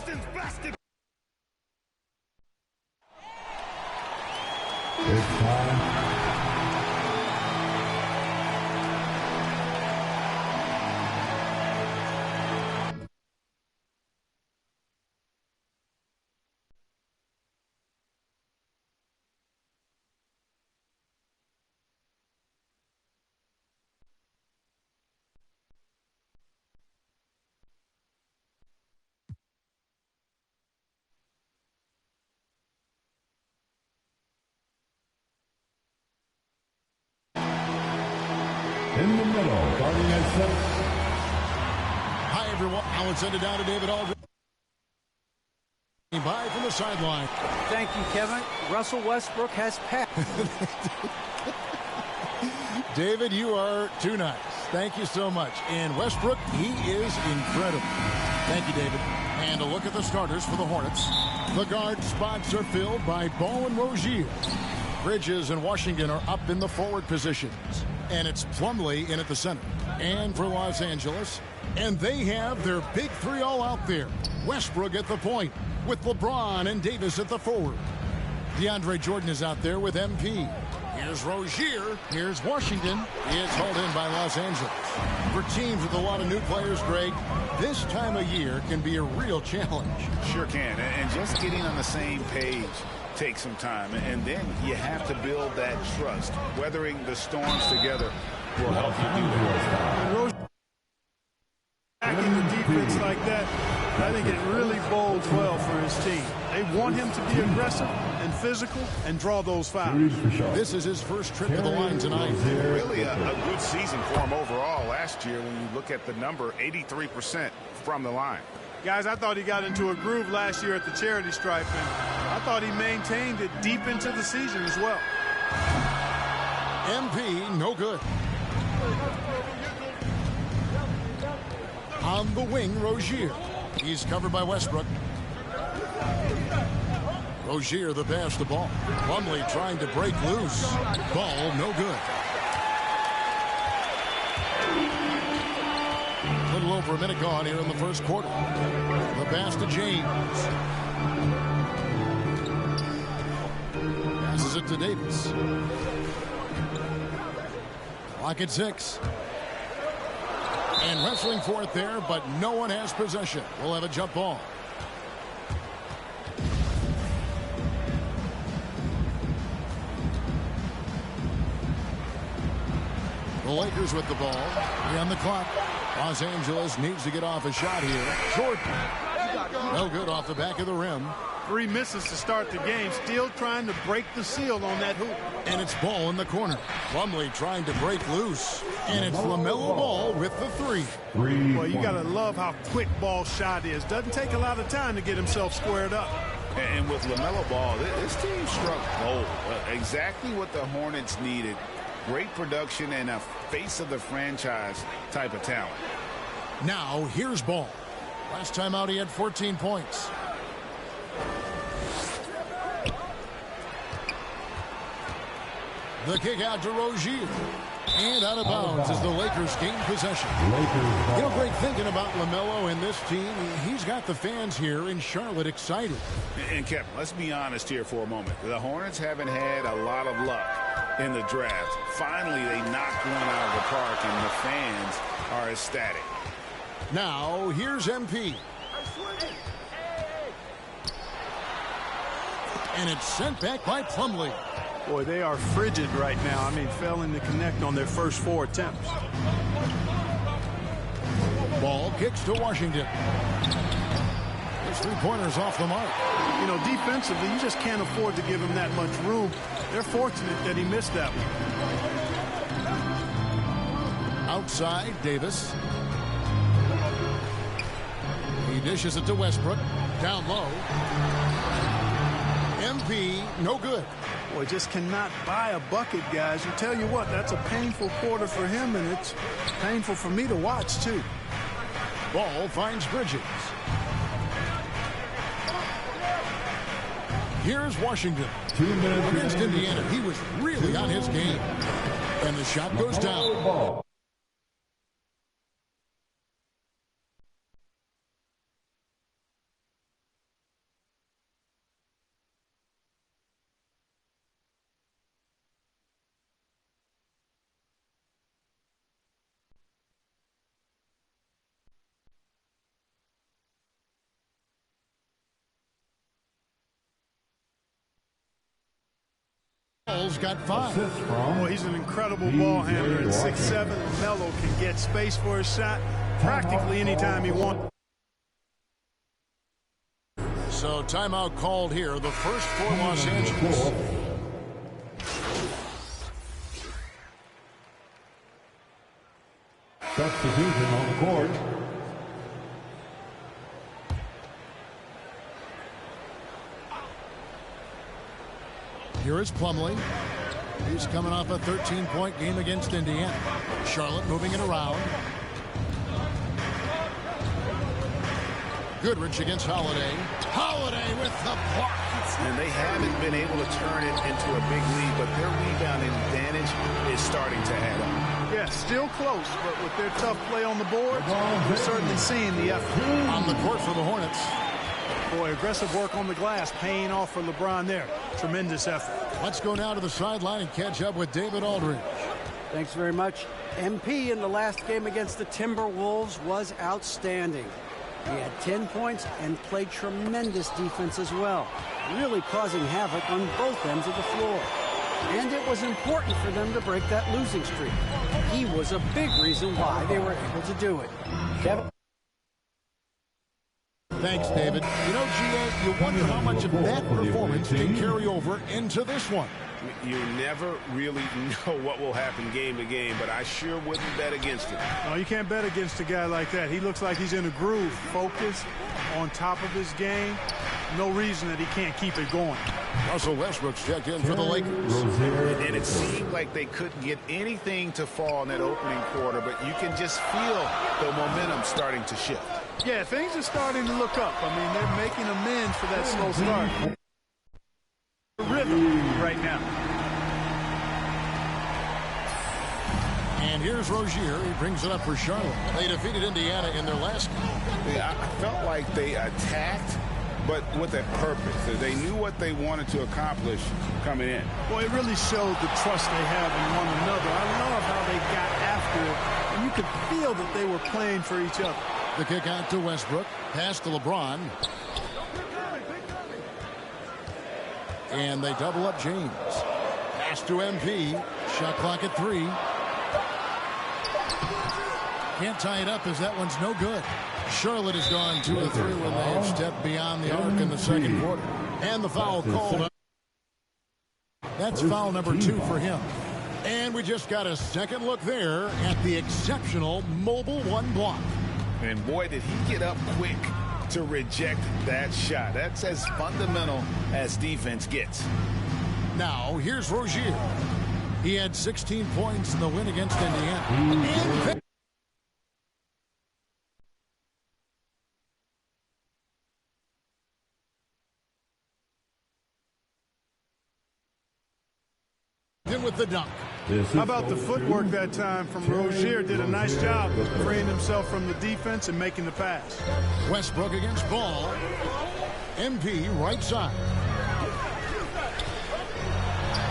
Boston's basketball. It's time. In the middle, starting at 6. Hi, everyone. Now it's ended down to David Aldridge. By from the sideline. Thank you, Kevin. Russell Westbrook has passed. David, you are too nice. Thank you so much. And Westbrook, he is incredible. Thank you, David. And a look at the starters for the Hornets. The guard spots are filled by Ball and Rozier. Bridges and Washington are up in the forward positions. And it's Plumlee in at the center. And for Los Angeles. And they have their big three all out there. Westbrook at the point with LeBron and Davis at the forward. DeAndre Jordan is out there with MP. Here's Rozier. Here's Washington. It's hauled in by Los Angeles. For teams with a lot of new players, Greg, this time of year can be a real challenge. Sure can. And just getting on the same page takes some time. And then you have to build that trust. Weathering the storms together will help you do that. Backing the defense like that, I think it really bodes well for his team. They want him to be aggressive and physical and draw those fouls. This is his first trip to the line tonight. Really a good season for him overall last year when you look at the number, 83% from the line. Guys, I thought he got into a groove last year at the charity stripe, and I thought he maintained it deep into the season as well. MP, no good. On the wing, Rozier. He's covered by Westbrook. Rozier, the pass to Ball. Plumlee trying to break loose. Ball, no good. A little over a minute gone here in the first quarter. The pass to James. Passes it to Davis. Clock at 6. And wrestling for it there, but no one has possession. We'll have a jump ball. The Lakers with the ball. On the clock. Los Angeles needs to get off a shot here. Jordan. No good off the back of the rim. 3 misses to start the game. Still trying to break the seal on that hoop. And it's Ball in the corner. Plumlee trying to break loose. And it's LaMelo Ball with the 3. Well, you got to love how quick Ball's shot is. Doesn't take a lot of time to get himself squared up. And with LaMelo Ball, this team struck gold. Exactly what the Hornets needed. Great production and a face of the franchise type of talent. Now, here's Ball. Last time out, he had 14 points. The kick out to Rozier. And out of bounds as the Lakers gain possession. You know, Greg, thinking about LaMelo and this team, he's got the fans here in Charlotte excited. And Kevin, let's be honest here for a moment. The Hornets haven't had a lot of luck in the draft. Finally, they knocked one out of the park, and the fans are ecstatic. Now, here's MP. And it's sent back by Plumlee. Boy, they are frigid right now. I mean, failing to connect on their first 4 attempts. Ball kicks to Washington. His 3-pointers off the mark. You know, defensively, you just can't afford to give him that much room. They're fortunate that he missed that one. Outside, Davis. He dishes it to Westbrook. Down low. MP, no good. Boy, just cannot buy a bucket, guys. You tell you what, that's a painful quarter for him, and it's painful for me to watch, too. Ball finds Bridges. Here's Washington. 2 minutes Against Indiana, he was really on his game. And the shot goes down. Ball's got 5. Assist from Boy, he's an incredible ball handler. At 6'7", Melo can get space for his shot practically anytime he wants. So timeout called here, the first for Los Angeles. Substitution on the court. Here is Plumlee. He's coming off a 13-point game against Indiana. Charlotte moving it around. Goodrich against Holiday. Holiday with the block. And they haven't been able to turn it into a big lead, but their rebounding advantage is starting to add up. Yeah, still close, but with their tough play on the board, we're certainly seeing the effort. On the court for the Hornets. Boy, aggressive work on the glass, paying off for LeBron there. Tremendous effort. Let's go now to the sideline and catch up with David Aldridge. Thanks very much. MP in the last game against the Timberwolves was outstanding. He had 10 points and played tremendous defense as well, really causing havoc on both ends of the floor. And it was important for them to break that losing streak. He was a big reason why they were able to do it. Kevin? Thanks, David. You know, GA, you wonder how much of that performance can carry over into this one. You never really know what will happen game to game, but I sure wouldn't bet against it. No, you can't bet against a guy like that. He looks like he's in a groove, focused, on top of his game. No reason that he can't keep it going. Russell Westbrook's checked in for the Lakers. And it seemed like they couldn't get anything to fall in that opening quarter, but you can just feel the momentum starting to shift. Yeah, things are starting to look up. I mean, they're making amends for that slow start. Rhythm right now. And here's Rozier. He brings it up for Charlotte. They defeated Indiana in their last game. Yeah, I felt like they attacked, but with a purpose. They knew what they wanted to accomplish coming in. Boy, it really showed the trust they have in one another. I love how they got after it, and you could feel that they were playing for each other. The kick out to Westbrook. Pass to LeBron. And they double up James. Pass to MP. Shot clock at 3. Can't tie it up as that one's no good. Charlotte has gone 2 of 3 when they've stepped beyond the arc in the second quarter. And the foul called. That's foul number 2 for him. And we just got a second look there at the exceptional mobile 1 block. And boy, did he get up quick to reject that shot. That's as fundamental as defense gets. Now, here's Rozier. He had 16 points in the win against Indiana. In with the dunk. How about the footwork that time from Rozier? Did a nice job freeing himself from the defense and making the pass. Westbrook against Ball. MP right side.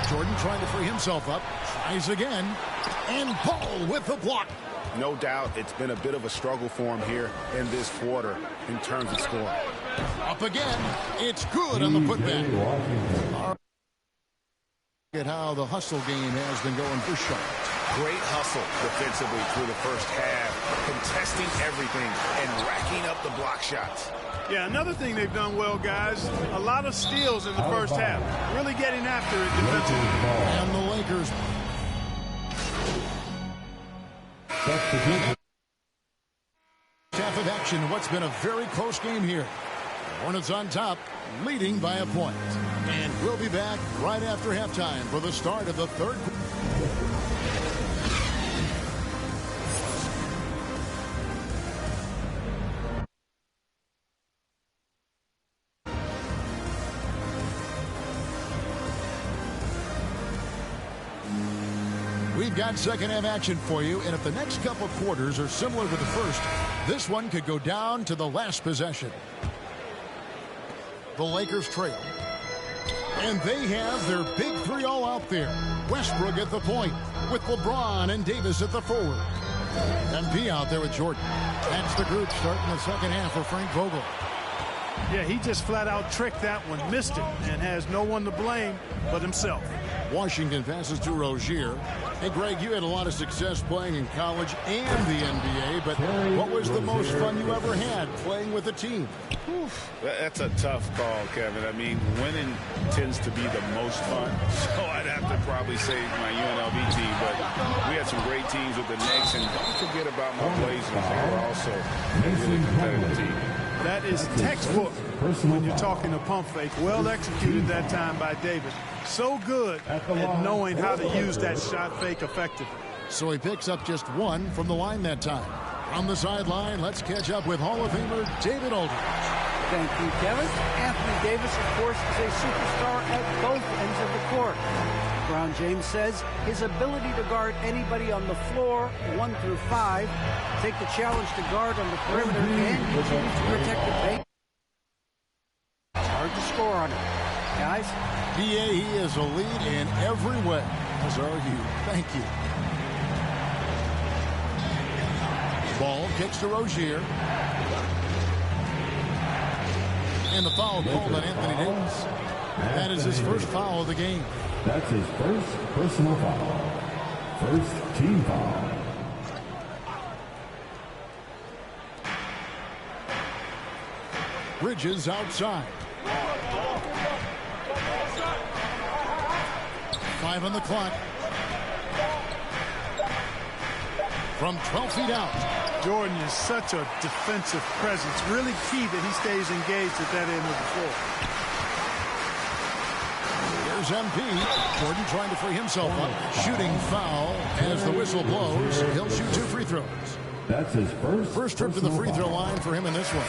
Jordan trying to free himself up. Tries again. And Ball with the block. No doubt it's been a bit of a struggle for him here in this quarter in terms of scoring. Up again. It's good on the putback. At how the hustle game has been going for Charlotte. Great hustle defensively through the first half, contesting everything and racking up the block shots. Yeah, another thing they've done well, guys, a lot of steals in the first half. Really getting after it defensively. And the Lakers. Half of action, what's been a very close game here. Hornets on top, leading by a point. And we'll be back right after halftime for the start of the third quarter. We've got second half action for you, and if the next couple quarters are similar to the first, this one could go down to the last possession. The Lakers trail. And they have their big 3 all out there. Westbrook at the point with LeBron and Davis at the forward. MP out there with Jordan. That's the group starting the second half for Frank Vogel. Yeah, he just flat out tricked that one, missed it, and has no one to blame but himself. Washington passes to Rozier. Hey, Greg, you had a lot of success playing in college and the NBA, but what was the most fun you ever had playing with a team? That's a tough call, Kevin. I mean, winning tends to be the most fun, so I'd have to probably say my UNLV team, but we had some great teams with the Knicks, and don't forget about my Blazers. They were also a really competitive team. That is textbook when you're talking to pump fake. Well executed that time by Davis. So good at knowing how to use that shot fake effectively. So he picks up just one from the line that time. On the sideline, let's catch up with Hall of Famer David Aldridge. Thank you, Kevin. Anthony Davis, of course, is a superstar at both ends of the court. LeBron James says his ability to guard anybody on the floor, 1 through 5, take the challenge to guard on the perimeter, and continue to protect the paint. It's hard to score on it. Guys? BA, he is a lead in every way, as are you. Thank you. Ball kicks to Rozier. And the foul called on Anthony Davis. That is his first foul of the game. That's his first personal foul. First team foul. Bridges outside. 5 on the clock. From 12 feet out. Jordan is such a defensive presence. Really key that he stays engaged at that end of the floor. Here's MP. Jordan trying to free himself up. Shooting foul as the whistle blows. He'll shoot 2 free throws. That's his first trip to the free throw line for him in this one.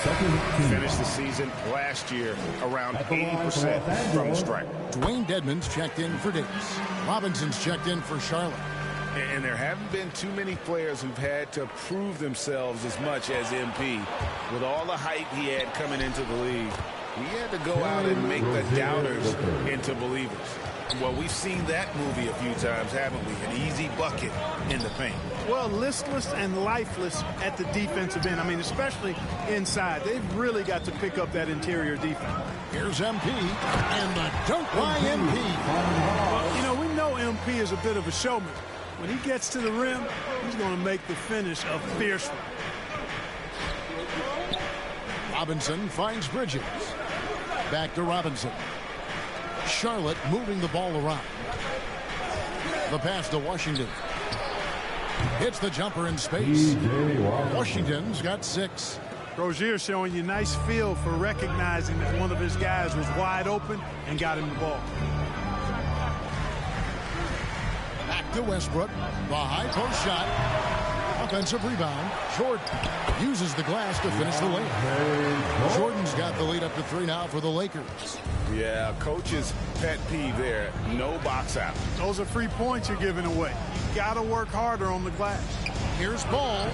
Finished the season last year around 80% from the stripe. Dwayne Dedmon's checked in for Davis. Robinson's checked in for Charlotte. And there haven't been too many players who've had to prove themselves as much as MP. With all the hype he had coming into the league, he had to go out and make the doubters into believers. Well, we've seen that movie a few times, haven't we? An easy bucket in the paint. Well, listless and lifeless at the defensive end. I mean, especially inside. They've really got to pick up that interior defense. Here's MP, and the dunk by MP. Well, you know, we know MP is a bit of a showman. When he gets to the rim, he's going to make the finish a fierce one. Robinson finds Bridges. Back to Robinson. Charlotte moving the ball around. The pass to Washington. Hits the jumper in space. Washington's got 6. Rozier showing you nice feel for recognizing that one of his guys was wide open and got him the ball. Back to Westbrook. The high post shot. Offensive rebound. Jordan uses the glass to finish the layup. Jordan's got the lead up to 3 now for the Lakers. Yeah, coach's pet peeve there. No box out. Those are free points you're giving away. You got to work harder on the glass. Here's Ball.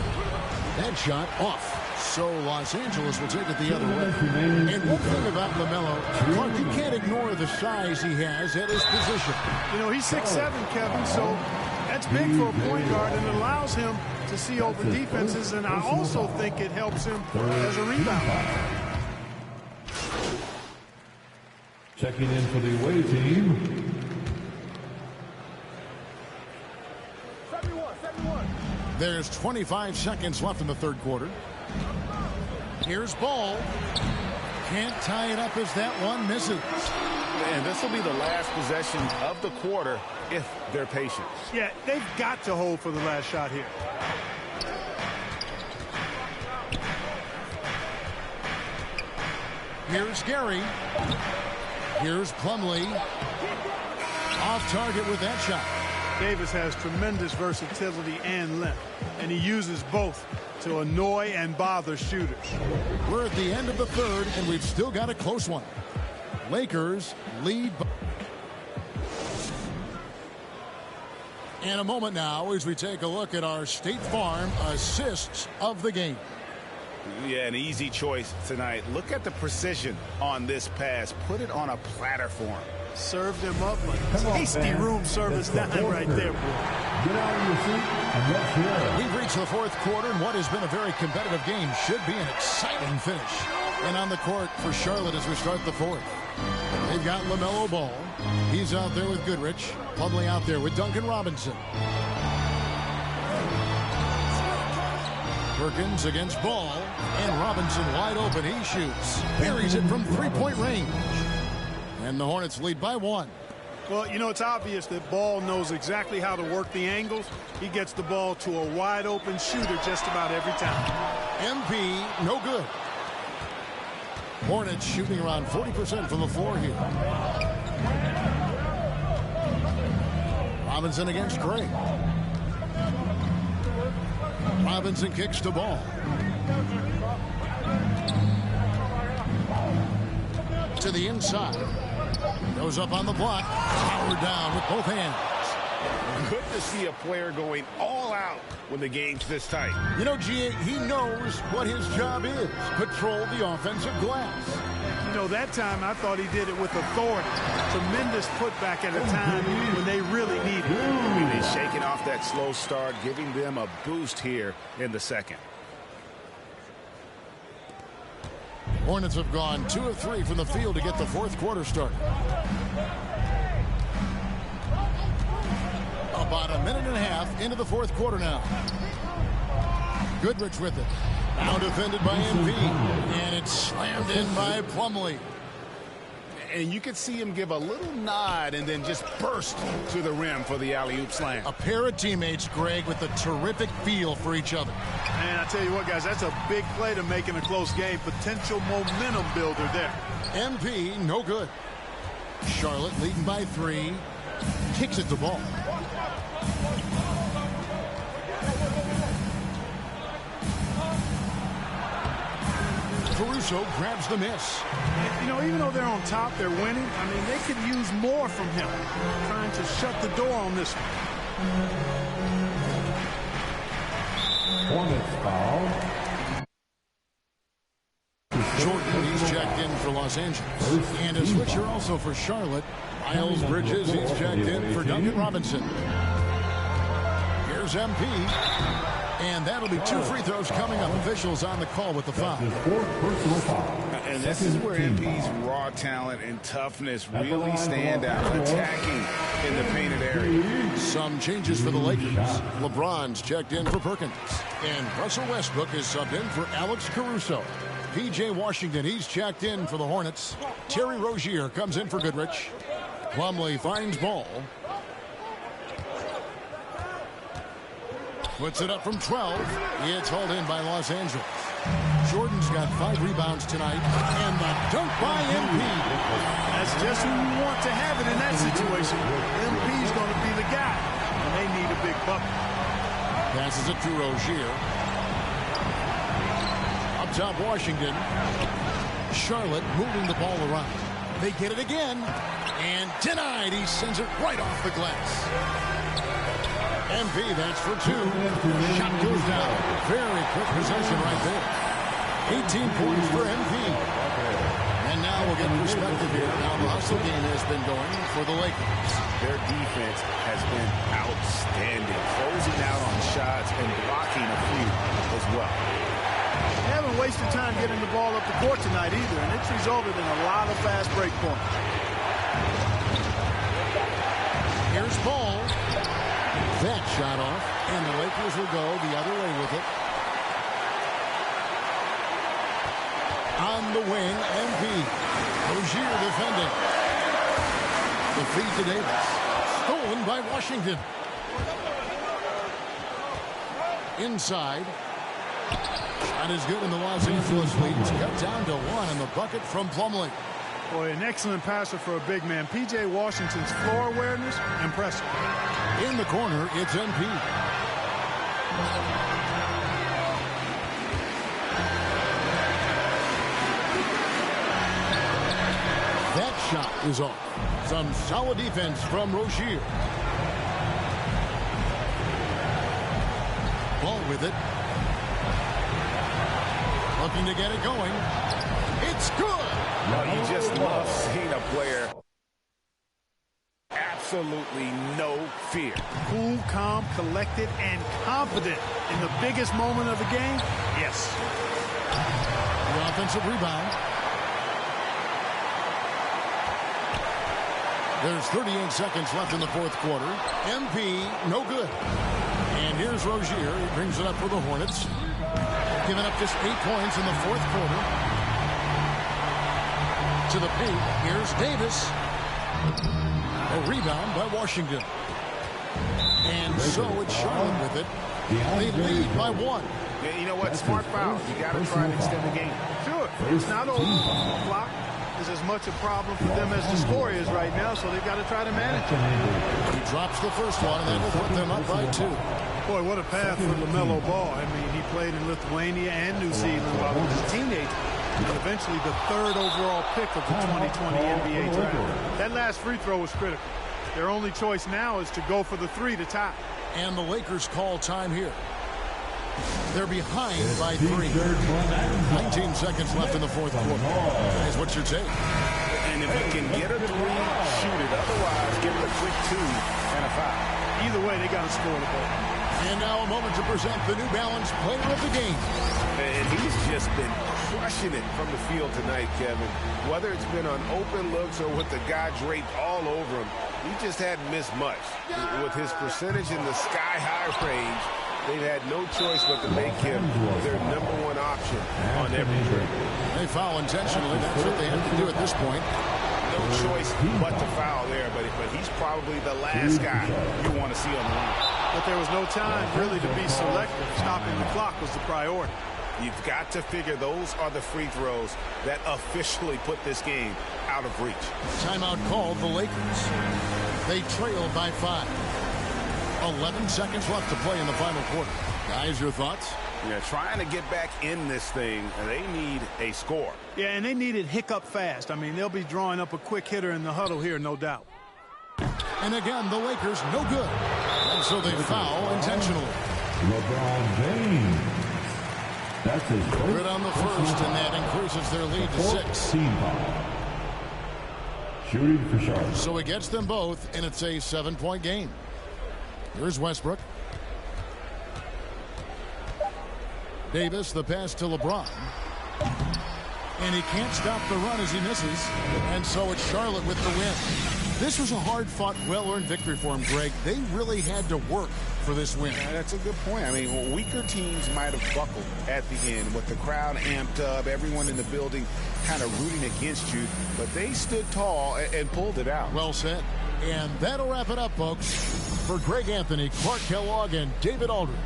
That shot off. So Los Angeles will take it the other way. And one thing about LaMelo, Clark, you can't ignore the size he has at his position. You know, he's 6'7", Kevin, so that's big for a point guard and allows him to see over defenses, and I also think it helps him as a rebounder. Checking in for the away team. 71. There's 25 seconds left in the third quarter. Here's Ball. Can't tie it up as that one misses. And this will be the last possession of the quarter if they're patient. Yeah, they've got to hold for the last shot here. Here's Gary. Here's Plumlee. Off target with that shot. Davis has tremendous versatility and length, and he uses both to annoy and bother shooters. We're at the end of the third, and we've still got a close one. Lakers lead. In a moment now as we take a look at our State Farm assists of the game. Yeah, an easy choice tonight. Look at the precision on this pass. Put it on a platter for him. Served him up like tasty room service down right there, boy. Get out of your seat and let's hear it. We've reached the fourth quarter, and what has been a very competitive game should be an exciting finish. And on the court for Charlotte as we start the fourth. They've got LaMelo Ball. He's out there with Goodrich. Plumlee out there with Duncan Robinson. Perkins against Ball. And Robinson wide open. He shoots. Buries it from three-point range. And the Hornets lead by 1. Well, you know, it's obvious that Ball knows exactly how to work the angles. He gets the ball to a wide open shooter just about every time. MP, no good. Hornets shooting around 40% from the floor here. Robinson against Gray. Robinson kicks the ball. To the inside. Goes up on the block. Powered down with both hands. Good to see a player going all out when the game's this tight. You know, G.A., he knows what his job is. Patrol the offensive glass. You know, that time I thought he did it with authority. Tremendous putback at a time when they really needed it. And he's shaking off that slow start, giving them a boost here in the second. Hornets have gone 2 of 3 from the field to get the fourth quarter started. About a minute and a half into the fourth quarter now. Goodrich with it. Now defended by MP. And it's slammed in by Plumlee. And you could see him give a little nod and then just burst to the rim for the alley-oop slam. A pair of teammates, Greg, with a terrific feel for each other. And I tell you what, guys, that's a big play to make in a close game. Potential momentum builder there. MP, no good. Charlotte leading by 3. Kicks it to Ball. Caruso grabs the miss. You know, even though they're on top, they're winning. I mean, they could use more from him. Trying to shut the door on this one. Hornets foul. Jordan, he's checked in for Los Angeles. And a switcher also for Charlotte. Miles Bridges, he's checked in for Duncan Robinson. Here's MP. And that'll be 2 free throws coming up. Officials on the call with the foul. And this is where MP's raw talent and toughness really stand out, attacking in the painted area. Some changes for the Lakers. LeBron's checked in for Perkins. And Russell Westbrook is subbed in for Alex Caruso. P.J. Washington, he's checked in for the Hornets. Terry Rozier comes in for Goodrich. Plumlee finds Ball. Puts it up from 12. It's hauled in by Los Angeles. Jordan's got 5 rebounds tonight. And the dunk by MP. That's just who you want to have it in that situation. MP's going to be the guy. And they need a big bucket. Passes it to Rozier. Up top, Washington. Charlotte moving the ball around. They get it again. And denied. He sends it right off the glass. MP, that's for 2. Shot goes down. Very quick possession right there. 18 points for MP. And now we'll get perspective here. Now the hustle game has been going for the Lakers. Their defense has been outstanding, closing out on shots and blocking a few as well. They haven't wasted time getting the ball up the court tonight either, and it's resulted in a lot of fast break points. Here's Ball. That shot off, and the Lakers will go the other way with it. On the wing, MP. Rozier defending. The feed to Davis. Stolen by Washington. Inside. Shot is good in the Los Angeles lead. It's cut down to 1 in the bucket from Plumlee. Boy, an excellent passer for a big man. P.J. Washington's floor awareness, impressive. In the corner, it's MP. That shot is off. Some solid defense from Rozier. Ball with it. Looking to get it going. It's good. Well, you just love seeing a player absolutely no fear. Cool, calm, collected, and confident in the biggest moment of the game. Yes. The offensive rebound. There's 38 seconds left in the fourth quarter. MP, no good. And here's Rozier. He brings it up for the Hornets. Giving up just 8 points in the fourth quarter. To the paint. Here's Davis. A rebound by Washington. And so it's Charlotte with it. They lead by 1. Yeah, you know what? Smart foul. You got to try and extend the game. Sure. It's not over. The clock is as much a problem for them as the score is right now, so they've got to try to manage it. He drops the first one, and that will put them up by 2. Boy, what a path for LaMelo Ball. I mean, he played in Lithuania and New Zealand while he was a teenager. And eventually the 3rd overall pick of the 2020 NBA draft. That last free throw was critical. Their only choice now is to go for the 3 to tie. And the Lakers call time here. They're behind by 3. 19 seconds left in the fourth quarter. Guys, what's your take? And if you can get a 3, shoot it. Otherwise, give it a quick 2 and a foul. Either way, they got to score the ball. And now a moment to present the New Balance player of the game. And he's just been crushing it from the field tonight, Kevin. Whether it's been on open looks or with the guy draped all over him, he just hadn't missed much. With his percentage in the sky-high range, they've had no choice but to make him their #1 option on every trade. They foul intentionally. That's what they have to do at this point. No choice but to foul there, but he's probably the last guy you want to see on the line. But there was no time really to be selective. Stopping the clock was the priority. You've got to figure those are the free throws that officially put this game out of reach. Timeout called the Lakers. They trail by 5. 11 seconds left to play in the final quarter. Guys, your thoughts? Yeah, trying to get back in this thing, they need a score. Yeah, and they need it hiccup fast. I mean, they'll be drawing up a quick hitter in the huddle here, no doubt. And again, the Lakers no good. And so they foul intentionally. LeBron James. That's his first. Good on the first, and that increases their lead to 6. Team foul. Shooting for Charlotte. So it gets them both, and it's a 7-point game. Here's Westbrook. Davis, the pass to LeBron. And he can't stop the run as he misses. And so it's Charlotte with the win. This was a hard-fought, well-earned victory for him, Greg. They really had to work for this win. Yeah, that's a good point. I mean, weaker teams might have buckled at the end with the crowd amped up, everyone in the building kind of rooting against you. But they stood tall and pulled it out. Well said. And that'll wrap it up, folks. For Greg Anthony, Clark Kellogg, and David Aldridge.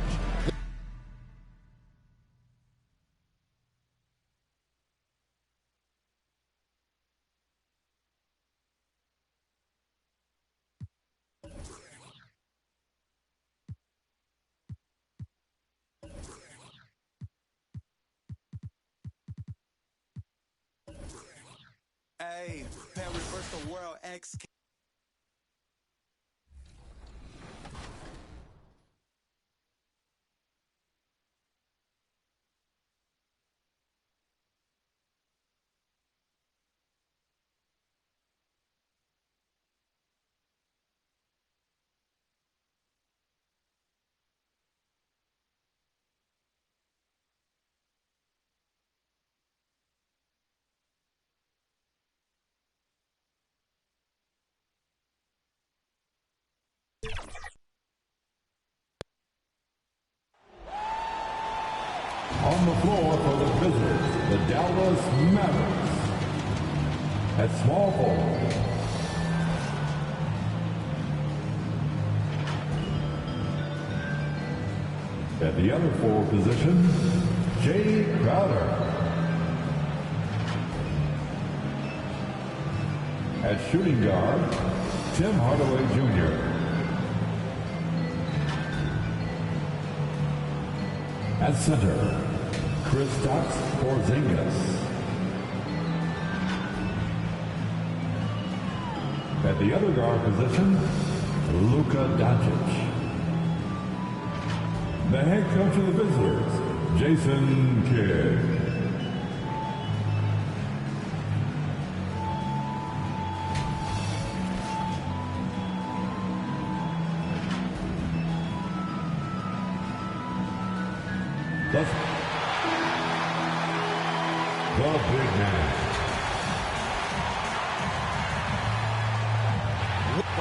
Hey, Perry versus the World X. On the floor for the visitors, the Dallas Mavericks. At small forward, at the other forward position, Jay Crowder. At shooting guard, Tim Hardaway Jr. At center, Kristaps Porzingis. At the other guard position, Luka Doncic. The head coach of the visitors, Jason Kidd. The big man.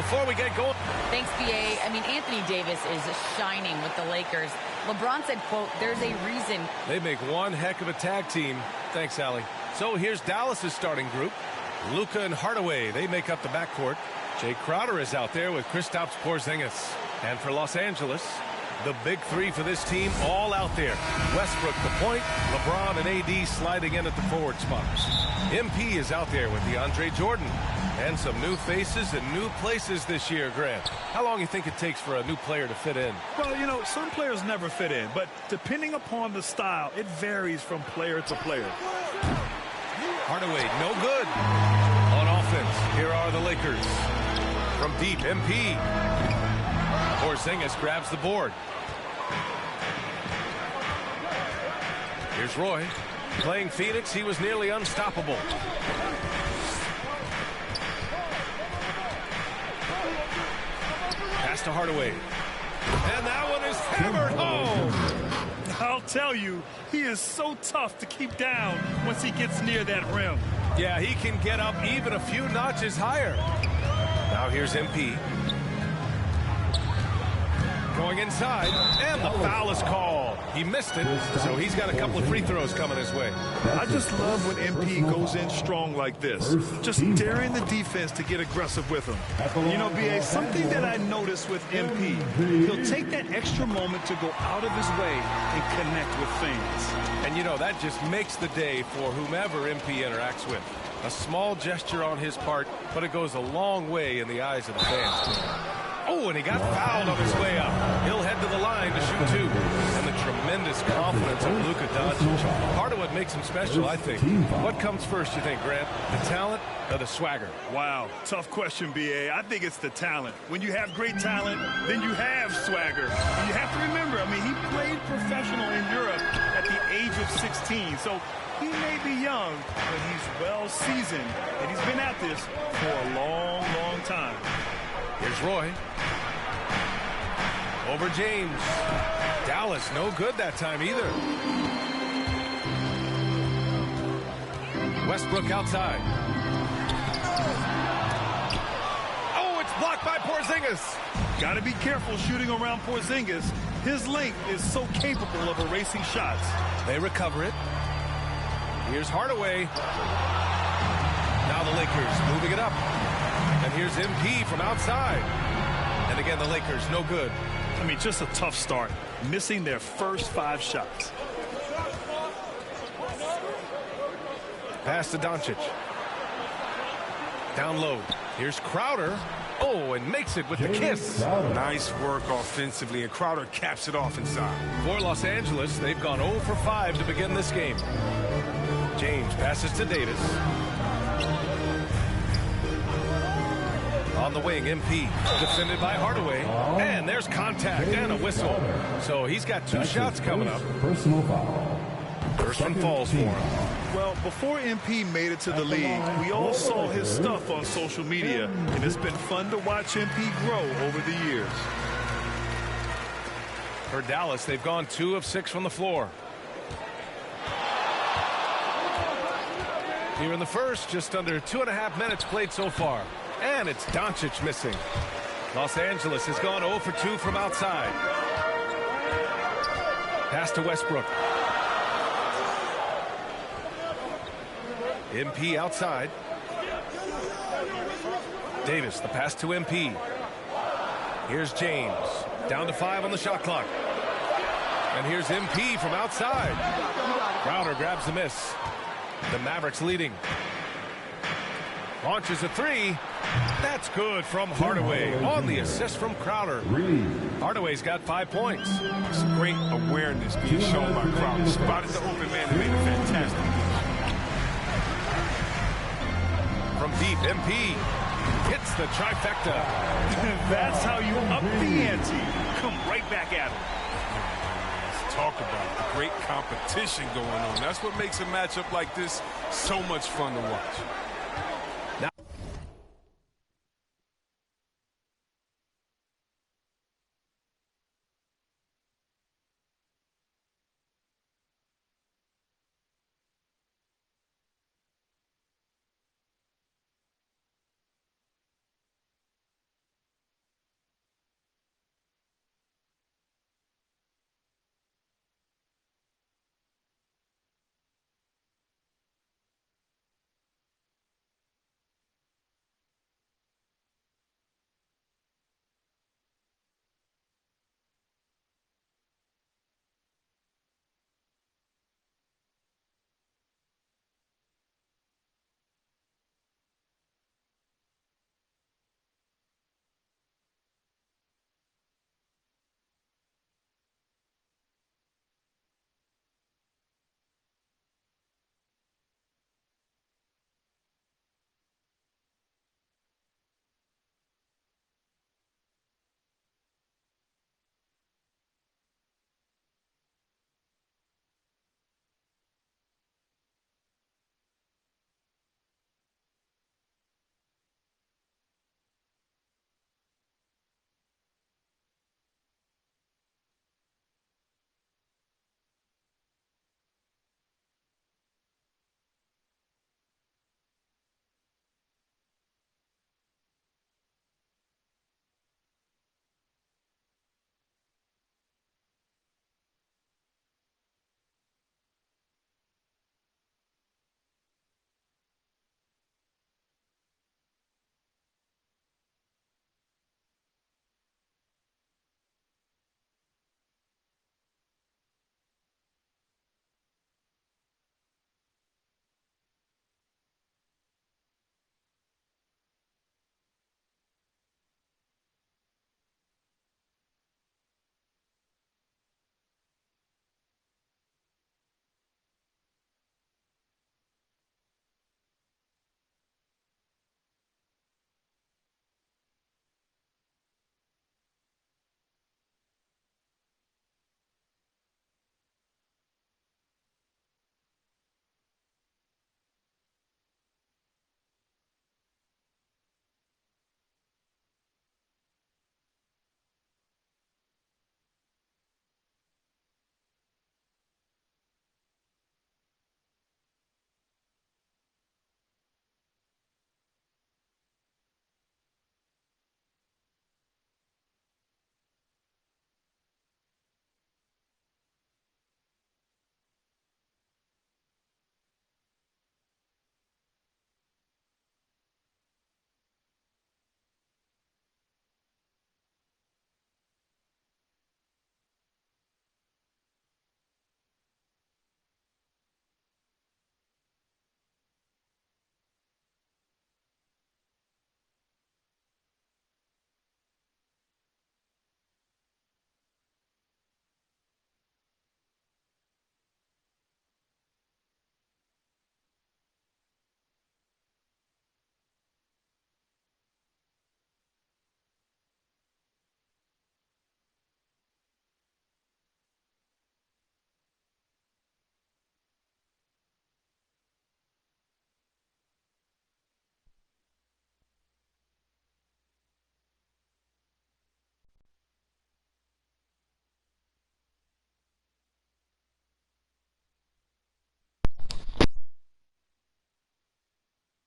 before we get going. Thanks, BA. I mean, Anthony Davis is shining with the Lakers. LeBron said, quote, "There's a reason." They make one heck of a tag team. Thanks, Allie. So here's Dallas's starting group. Luka and Hardaway, they make up the backcourt. Jay Crowder is out there with Kristaps Porzingis. And for Los Angeles, the big three for this team all out there. Westbrook the point, LeBron and AD sliding in at the forward spots. MP is out there with DeAndre Jordan. And some new faces and new places this year, Grant. How long do you think it takes for a new player to fit in? Well, you know, some players never fit in, but depending upon the style, it varies from player to player. Hardaway, no good. On offense, here are the Lakers. From deep, MP. Porzingis grabs the board. Here's Roy. Playing Phoenix, he was nearly unstoppable. Pass to Hardaway. And that one is hammered home. I'll tell you, he is so tough to keep down once he gets near that rim. Yeah, he can get up even a few notches higher. Now here's MP. Going inside, and the foul is called. He missed it, so he's got a couple of free throws coming his way. I just love when MP goes in strong like this, just daring the defense to get aggressive with him. You know, BA, something that I noticed with MP, he'll take that extra moment to go out of his way and connect with fans. And, you know, that just makes the day for whomever MP interacts with. A small gesture on his part, but it goes a long way in the eyes of the fans. Oh, and he got fouled on his way up. He'll head to the line to shoot two. And the tremendous confidence of Luka Doncic. Part of what makes him special, I think. What comes first, you think, Grant? The talent or the swagger? Wow, tough question, BA. I think it's the talent. When you have great talent, then you have swagger. And you have to remember, I mean, he played professional in Europe at the age of 16. So he may be young, but he's well seasoned. And he's been at this for a long, long time. Here's Roy. Over James. Dallas, no good that time either. Westbrook outside. Oh, it's blocked by Porzingis. Got to be careful shooting around Porzingis. His length is so capable of erasing shots. They recover it. Here's Hardaway. Now the Lakers moving it up. And here's MP from outside. And again, the Lakers, no good. I mean, just a tough start. Missing their first 5 shots. Pass to Doncic. Down low. Here's Crowder. Oh, and makes it with the kiss. Nice work offensively, and Crowder caps it off inside. For Los Angeles, they've gone 0 for 5 to begin this game. James passes to Davis. On the wing, MP, defended by Hardaway. And there's contact and a whistle. So he's got 2 shots coming up. Personal foul. First one falls for him. Well, before MP made it to the league, we all saw his stuff on social media, and it's been fun to watch MP grow over the years. For Dallas, they've gone 2 of 6 from the floor. Here in the first, just under 2.5 minutes played so far. And it's Doncic missing. Los Angeles has gone 0 for 2 from outside. Pass to Westbrook. MP outside. Davis, the pass to MP. Here's James. Down to 5 on the shot clock. And here's MP from outside. Crowder grabs the miss. The Mavericks leading. Launches a 3. That's good from Hardaway on the assist from Crowder. Hardaway's got 5 points. It's great awareness being shown by Crowder. Spotted the open man and made a fantastic catch. From deep, MP hits the trifecta. That's how you up the ante. Come right back at him. Let's talk about the great competition going on. That's what makes a matchup like this so much fun to watch.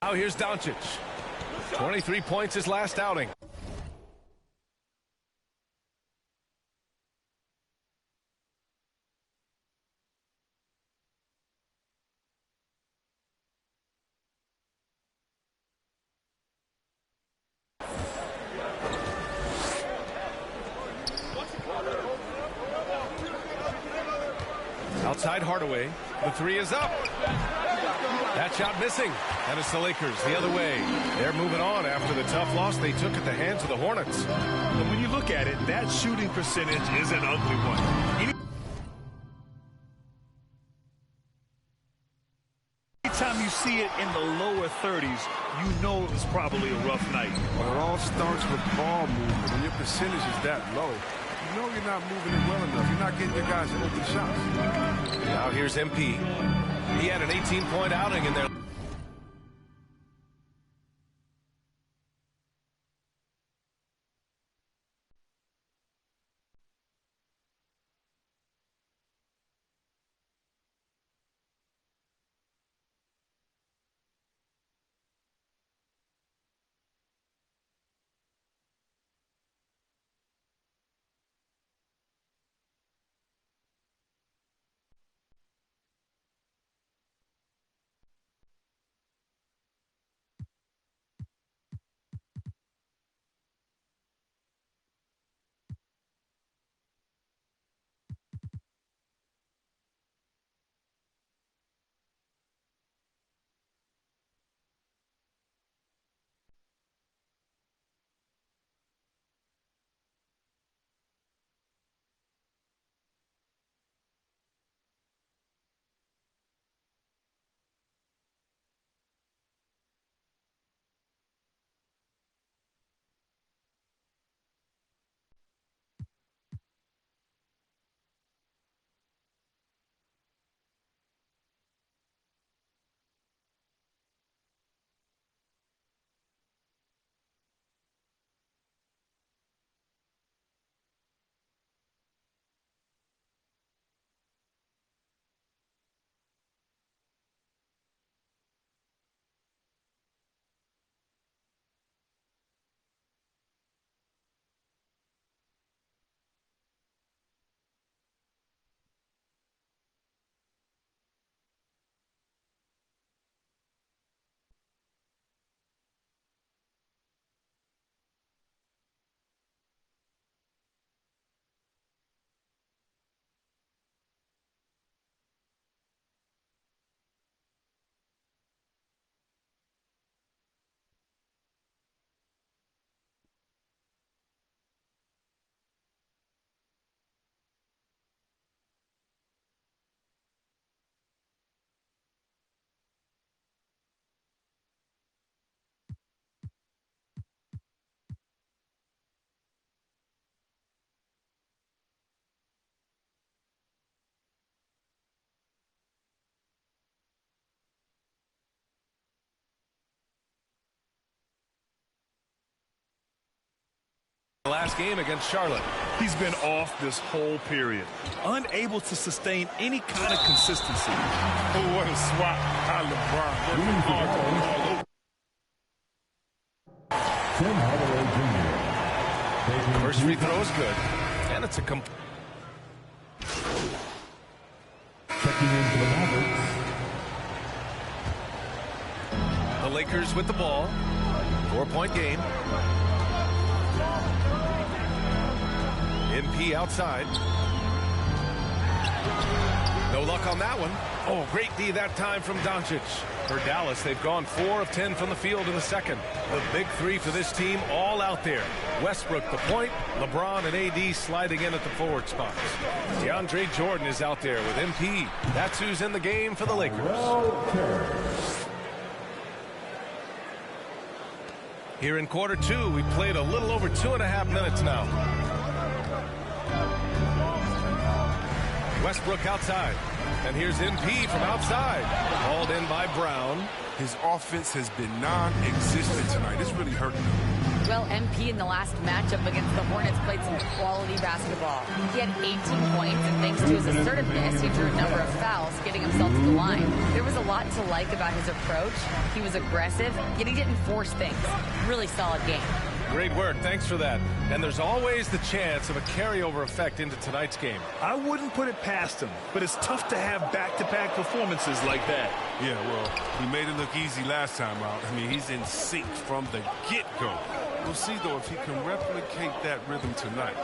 Now here's Doncic. 23 points his last outing. Outside Hardaway. The three is up. That shot missing. And it's the Lakers the other way. They're moving on after the tough loss they took at the hands of the Hornets. And when you look at it, that shooting percentage is an ugly one. Anytime you see it in the lower 30s, you know it's probably a rough night. Well, it all starts with ball movement. When your percentage is that low, you know you're not moving it well enough. You're not getting your guys open shots. Now here's MP. He had an 18-point outing in there. Last game against Charlotte. He's been off this whole period, unable to sustain any kind of consistency. Oh, what a swat by LeBron. Working hard to the ball over. Tim Hardaway Jr. First free throw is good. And it's a Checking into the Mavericks. The Lakers with the ball. 4-point game. MP outside. No luck on that one. Oh, great D that time from Doncic. For Dallas, they've gone 4 of 10 from the field in the second. The big three for this team all out there. Westbrook the point, LeBron and AD sliding in at the forward spots. DeAndre Jordan is out there with MP. That's who's in the game for the Lakers. Here in quarter two, we played a little over 2.5 minutes now. Westbrook outside. And here's MP from outside. Hauled in by Brown. His offense has been non-existent tonight. It's really hurting him. Well, MP in the last matchup against the Hornets played some quality basketball. He had 18 points, and thanks to his assertiveness, he drew a number of fouls, getting himself to the line. There was a lot to like about his approach. He was aggressive, yet he didn't force things. Really solid game. Great work. Thanks for that. And there's always the chance of a carryover effect into tonight's game. I wouldn't put it past him, but it's tough to have back-to-back performances like that. Yeah, well, he made it look easy last time out. I mean, he's in sync from the get-go. We'll see, though, if he can replicate that rhythm tonight.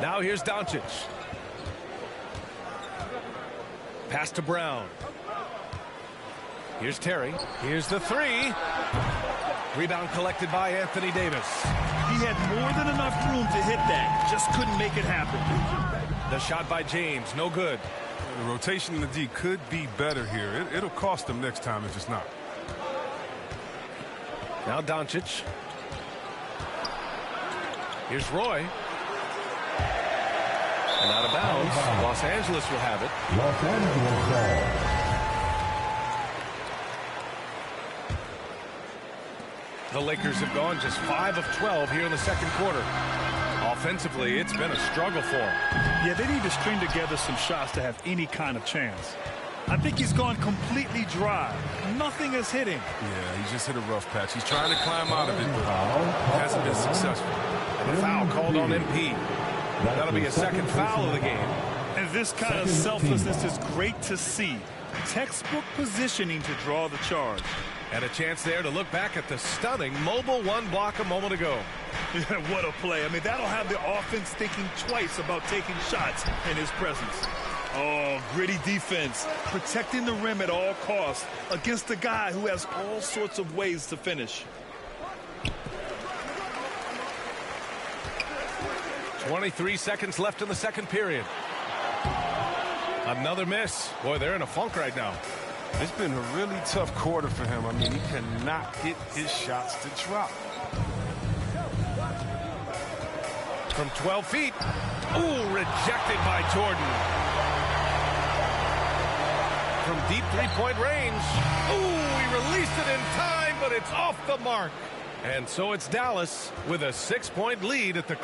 Now here's Doncic. Pass to Brown. Here's Terry. Here's the three. Rebound collected by Anthony Davis. He had more than enough room to hit that. Just couldn't make it happen. The shot by James, no good. The rotation in the D could be better here. It'll cost them next time if it's not. Now Doncic. Here's Roy. And out of bounds. Los Angeles will have it. Los Angeles ball. The Lakers have gone just 5 of 12 here in the second quarter. Offensively, it's been a struggle for them. Yeah, they need to string together some shots to have any kind of chance. I think he's gone completely dry. Nothing is hitting. Yeah, he just hit a rough patch. He's trying to climb out of it, but hasn't been successful. And a foul called on MP. That'll be a second foul of the game. And this kind of selflessness is great to see. Textbook positioning to draw the charge. And a chance there to look back at the stunning mobile one block a moment ago. What a play. I mean, that'll have the offense thinking twice about taking shots in his presence. Oh, gritty defense. Protecting the rim at all costs against a guy who has all sorts of ways to finish. 23 seconds left in the second period. Another miss. Boy, they're in a funk right now. It's been a really tough quarter for him. I mean, he cannot get his shots to drop. From 12 feet. Ooh, rejected by Jordan. From deep three-point range. Ooh, he released it in time, but it's off the mark. And so it's Dallas with a 6-point lead at the...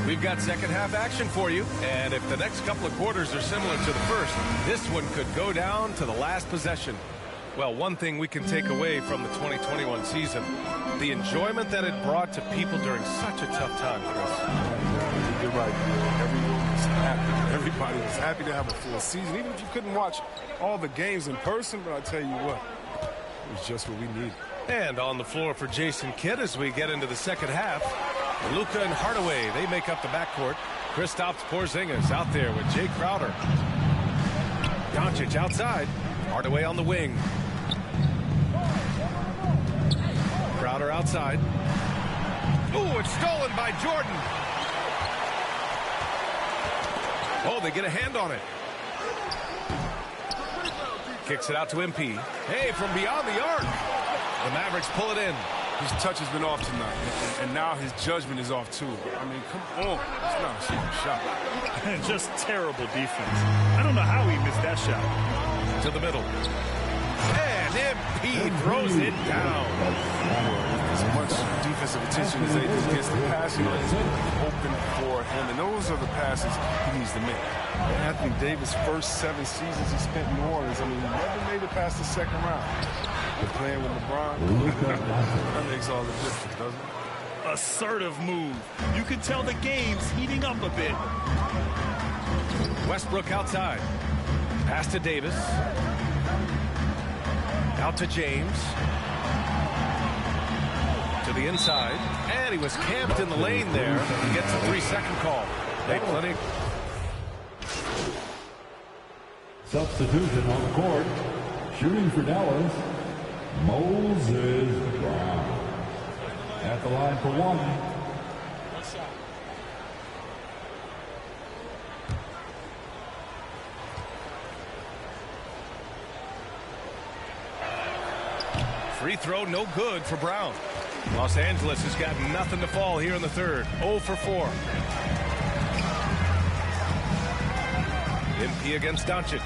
We've got second half action for you, and if the next couple of quarters are similar to the first, this one could go down to the last possession. Well, one thing we can take away from the 2021 season, the enjoyment that it brought to people during such a tough time, Chris. You're right. Everyone was happy. Everybody was happy to have a full season, even if you couldn't watch all the games in person, but I tell you what, it was just what we needed. And on the floor for Jason Kidd as we get into the second half, Luka and Hardaway, they make up the backcourt. Kristaps Porzingis out there with Jay Crowder. Doncic outside. Hardaway on the wing. Crowder outside. Ooh, it's stolen by Jordan. Oh, they get a hand on it. Kicks it out to MP. Hey, from beyond the arc. The Mavericks pull it in. His touch has been off tonight, and now his judgment is off too. I mean, come on. It's not a smart shot. Just terrible defense. I don't know how he missed that shot. To the middle. And MP throws it down. As much defensive attention as they gets, the passing is open for him, and those are the passes he needs to make. Anthony Davis' first 7 seasons he spent in New Orleans, I mean, he never made it past the second round. But playing with LeBron, that makes all the difference, doesn't it? Assertive move. You can tell the game's heating up a bit. Westbrook outside. Pass to Davis. Out to James. To the inside. And he was camped in the lane there. He gets a 3-second call. They plenty. Substitution on the court. Shooting for Dallas, Moses Brown. At the line for one. Free throw no good for Brown. Los Angeles has got nothing to fall here in the third. 0 for 4. MP against Doncic.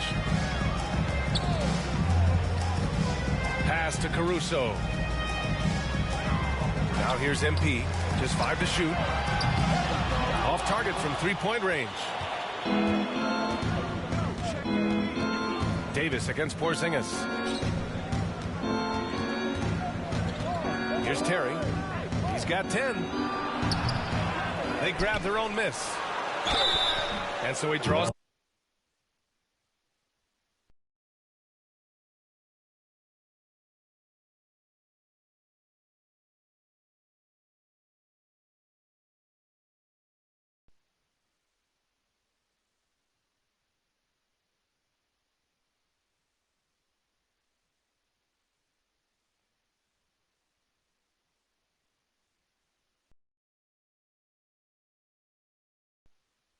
Pass to Caruso. Now here's MP. Just 5 to shoot. Off target from three-point range. Davis against Porzingis. Here's Terry. He's got 10. They grab their own miss. And so he draws.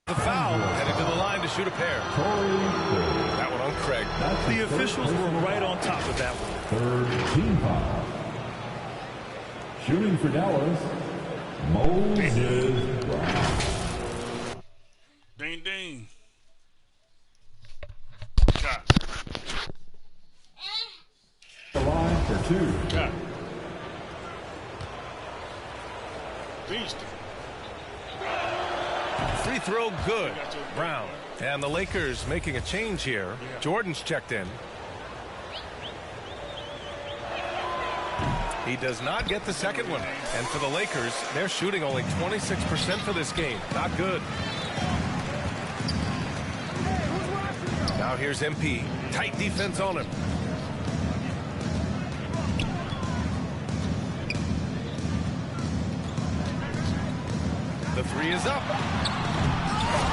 The foul, headed to the line to shoot a pair. That one on Craig. The officials were right on top of that one. Third team foul. Shooting for Dallas, Moses Brown. Ding, ding. The line for 2. Got Beast. Free throw good. Brown. And the Lakers making a change here. Jordan's checked in. He does not get the second one. And for the Lakers, they're shooting only 26% for this game. Not good. Now here's MP. Tight defense on him. The three is up.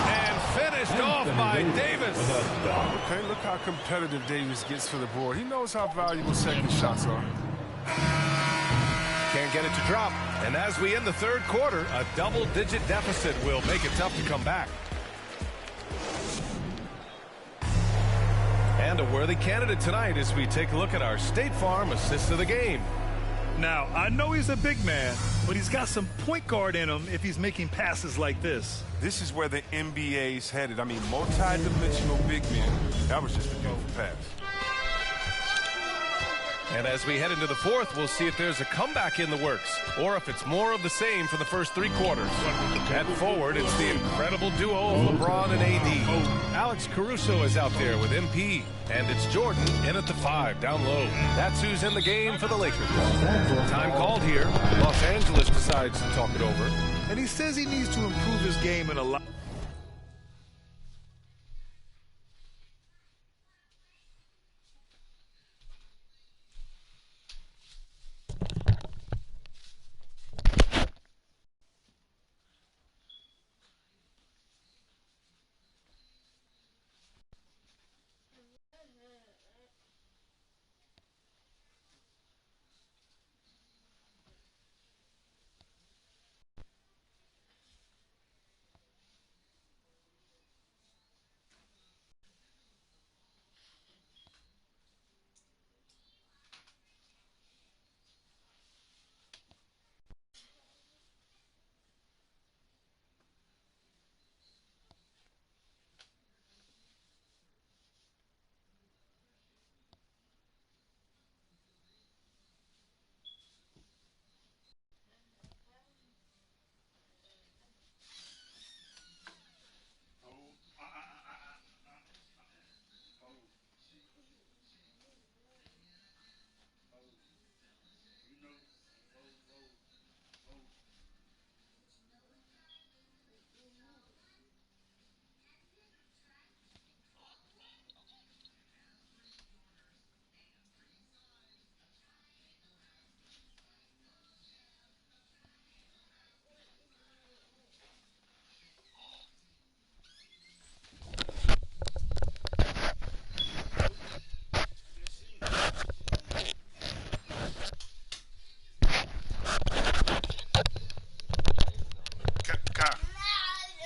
And finished off by Davis. Okay, look how competitive Davis gets for the board. He knows how valuable second shots are. Can't get it to drop. And as we end the third quarter, a double-digit deficit will make it tough to come back. And a worthy candidate tonight as we take a look at our State Farm assist of the game. Now, I know he's a big man, but he's got some point guard in him if he's making passes like this. This is where the NBA's headed. I mean, multi-dimensional big men. That was just a beautiful pass. And as we head into the fourth, we'll see if there's a comeback in the works or if it's more of the same for the first 3 quarters. At forward, it's the incredible duo of LeBron and AD. Alex Caruso is out there with MP, and it's Jordan in at the 5 down low. That's who's in the game for the Lakers. Time called here. Los Angeles decides to talk it over. And he says he needs to improve his game in a lot.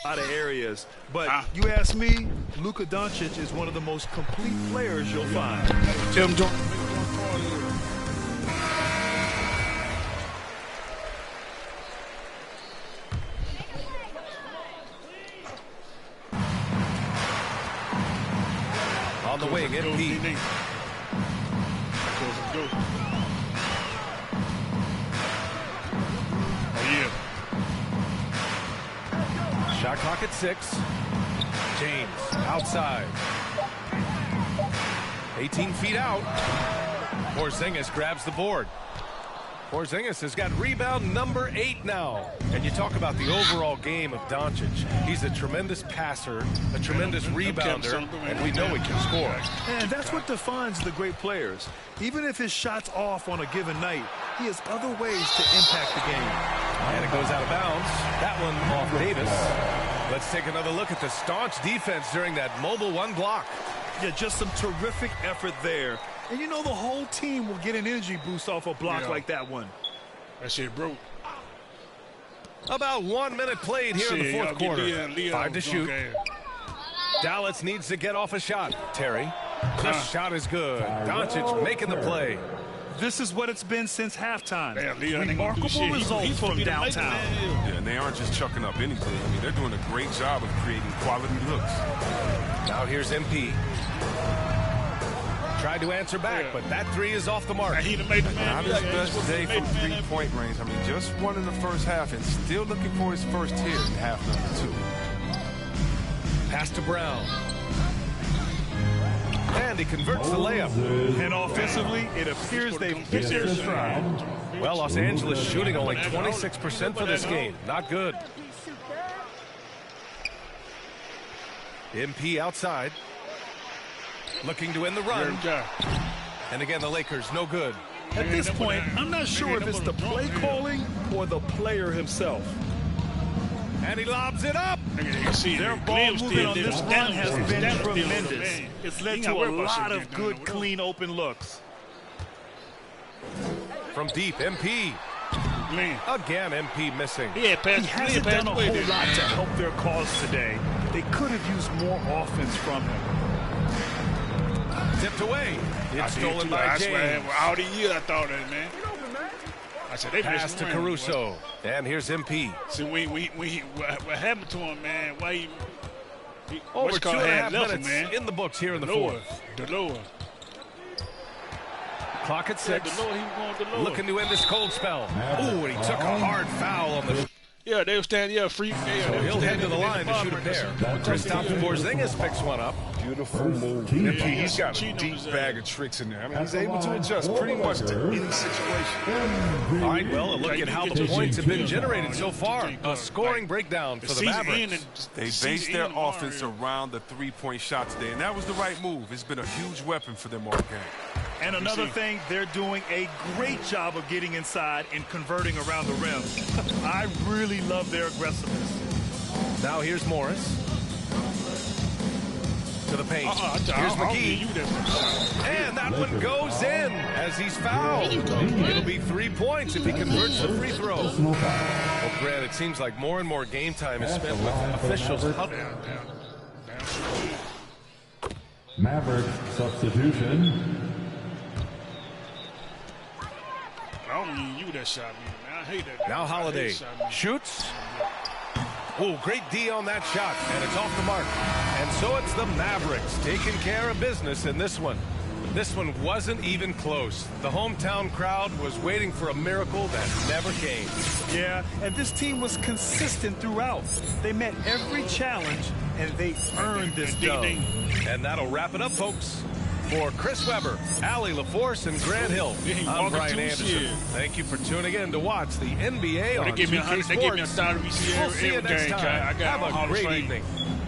Out of areas, but you ask me, Luka Doncic is one of the most complete players you'll find. Tim Jordan. On the wing, MP. Go. Oh, yeah. Shot clock at 6. James outside. 18 feet out. Porzingis grabs the board. Porzingis has got rebound number 8 now. And you talk about the overall game of Doncic. He's a tremendous passer, a tremendous rebounder, and we know he can score. And that's what defines the great players. Even if his shot's off on a given night, he has other ways to impact the game. And it goes out of bounds. That one off Davis. Let's take another look at the staunch defense during that mobile 1 block. Yeah, just some terrific effort there. And you know the whole team will get an energy boost off a block like that one. That shit broke. About 1 minute played here in the fourth quarter. 5 to shoot. Okay. Dallas needs to get off a shot. Terry. The shot is good. Doncic making the play. This is what it's been since halftime. Damn, Leon ain't gonna do Remarkable shit. results He's from supposed to be the downtown. man. Yeah, and they aren't just chucking up anything. I mean, they're doing a great job of creating quality looks. Now here's MP. Tried to answer back, but that 3 is off the mark. He done made the man. Not his best day from three-point range. I mean, just won in the first half and still looking for his first hit in half number 2. Pass to Brown. And he converts the layup. And offensively, it appears they've hit their stride. Well, Los Angeles shooting only 26% for this game. Not good. MP outside. Looking to end the run. And again, the Lakers, no good. At this point, I'm not sure if it's the play calling or the player himself. And he lobs it up. Their ball movement on this run has been tremendous. It's led to a lot of good, clean, open looks. From deep, MP. Again, MP missing. He hasn't done a whole lot to help their cause today. They could have used more offense from him. Tipped away. It's stolen by James. All the year I thought that, man. I said they pass to Caruso. And here's MP. See, what happened to him, man? Why he over 2.5 minutes in the books here in the fourth. Deloa. Clock at 6. Deloa. Looking to end this cold spell. Ooh, and he took a hard foul on the... Yeah, they were standing, free. So he'll head to the line to shoot a pair. Kristaps Porzingis picks one up. Beautiful move. He's got a deep bag of tricks in there. I mean, he's able to adjust pretty much to any situation. All right, well, a look at how the points have been generated so far. A scoring breakdown for the Mavericks. They based their offense around the three-point shot today, and that was the right move. It's been a huge weapon for them all game. And another thing, they're doing a great job of getting inside and converting around the rim. I really love their aggressiveness. Now here's Morris. To the paint. Here's McGee. And that one goes in as he's fouled. It'll be 3 points if he converts the free throw. Well, Grant, it seems like more and more game time is spent with officials. Maverick substitution. I don't mean you that shot me, man. I hate that. Now Holiday shoots. Oh, great D on that shot, and it's off the mark. And so it's the Mavericks taking care of business in this one. This one wasn't even close. The hometown crowd was waiting for a miracle that never came. Yeah, and this team was consistent throughout. They met every challenge, and they earned this dub. And that'll wrap it up, folks. For Chris Webber, Allie LaForce, and Grant Hill, I'm Brian Anderson. Thank you for tuning in to watch the NBA on 2K Sports. They gave me $100 VCR We'll see you next game, time. I got Have a great evening.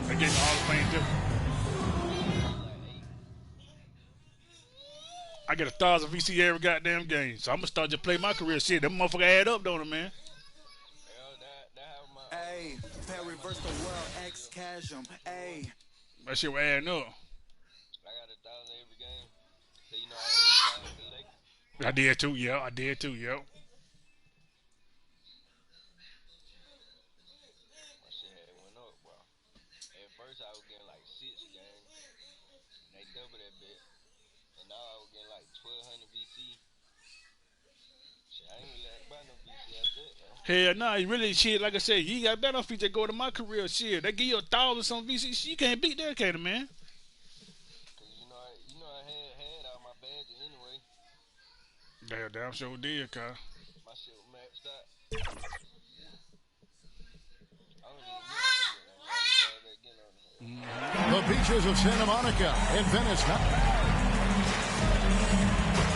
They gave me Hall of Fame, too. I get 1,000 VCR every goddamn game, so I'm going to start just playing my career. Shit, them motherfuckers add up, don't it, man? Hey, reverse the world, X cash 'em. Hey. That shit was adding up. I did too, yeah. I did too, yeah. Hell nah, you really shit. Like I said, you got benefits that go to my career. Shit, they give you 1,000 some VC. You can't beat that, can you, man? Damn sure did, Kyle. My shit was maxed out. The beaches of Santa Monica and Venice.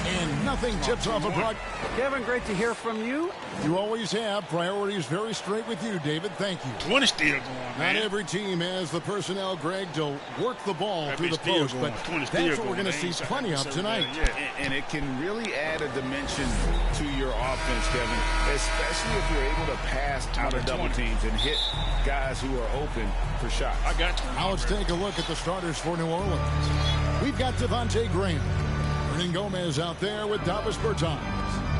And nothing tips off a broad. Kevin, great to hear from you. You always have. Priorities very straight with you, David. Thank you. 20 still going, man. Not every team has the personnel, Greg, to work the ball through the post, but that's what we're going to see plenty of tonight. And it can really add a dimension to your offense, Kevin, especially if you're able to pass out of double teams and hit guys who are open for shots. I got you. Now let's take a look at the starters for New Orleans. We've got Devontae Graham. Hernan Gomez out there with Davis Bertans.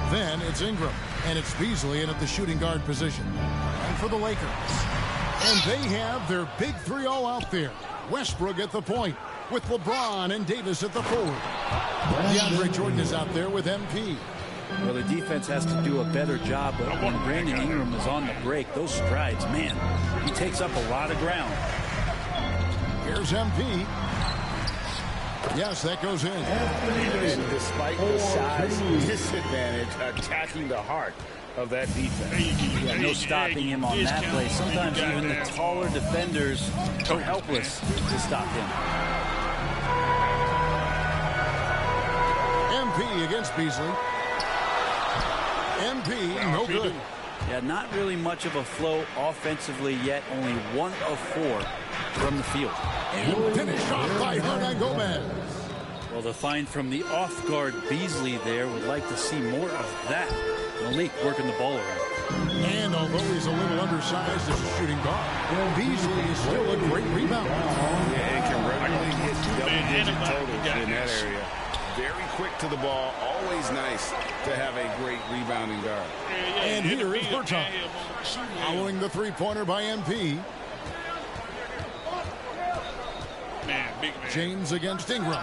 Then it's Ingram, and it's Beasley in at the shooting guard position. And for the Lakers. And they have their big three all out there. Westbrook at the point with LeBron and Davis at the forward. DeAndre Jordan is out there with MP. Well, the defense has to do a better job, but when Brandon Ingram is on the break, those strides, man, he takes up a lot of ground. Here's MP. Yes, that goes in. And despite the size disadvantage, attacking the heart of that defense. Yeah, no stopping him on that play. Sometimes even the taller defenders are helpless to stop him. MP against Beasley. MP, no good. Yeah, not really much of a flow offensively yet. Only 1 of 4 from the field. And finished off by Hernan Gomez. Well, the find from the off-guard Beasley there. Would like to see more of that. Malik working the ball around. And although he's a little undersized as a shooting guard, Beasley is still a great rebounder. Yeah, and can regularly hit double-digit totals in that area. Very quick to the ball. Always nice to have a great rebounding guard. And here is Bertans. Following the three-pointer by MP. Man, big man. James against Ingram.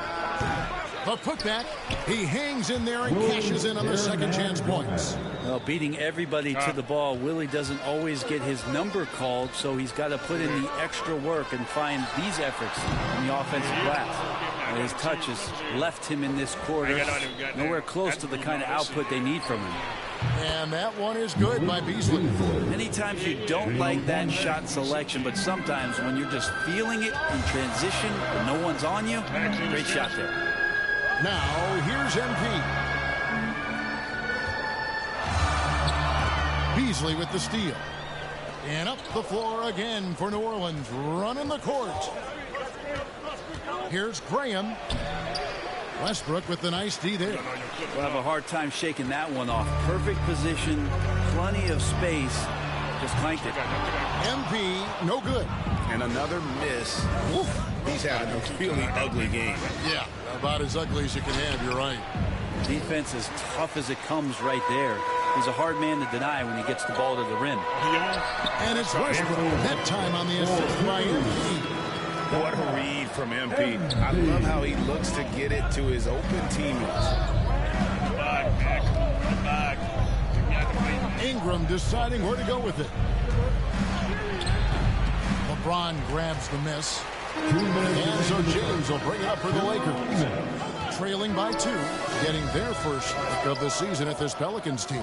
The putback. He hangs in there and cashes in on the second chance points. Well, beating everybody to the ball, Willie doesn't always get his number called, so he's got to put in the extra work and find these efforts in the offensive glass. And his touch has left him in this quarter nowhere close to the kind of output they need from him. And that one is good by Beasley. Many times you don't like that shot selection, but sometimes when you're just feeling it in transition and no one's on you, great shot there. Now, here's MP. Beasley with the steal. And up the floor again for New Orleans, running the court. Here's Graham. Westbrook with the nice D there. We'll have a hard time shaking that one off. Perfect position, plenty of space. Just clanked it. MP, no good. And another miss. Oof. He's had a really ugly game. Yeah, about as ugly as you can have, you're right. Defense as tough as it comes right there. He's a hard man to deny when he gets the ball to the rim. And it's Westbrook. That time on the assist by MP. What a read from MP. I love how he looks to get it to his open teammates. Ingram deciding where to go with it. LeBron grabs the miss. And so James will bring it up for the Lakers. Trailing by 2, getting their first look of the season at this Pelicans team.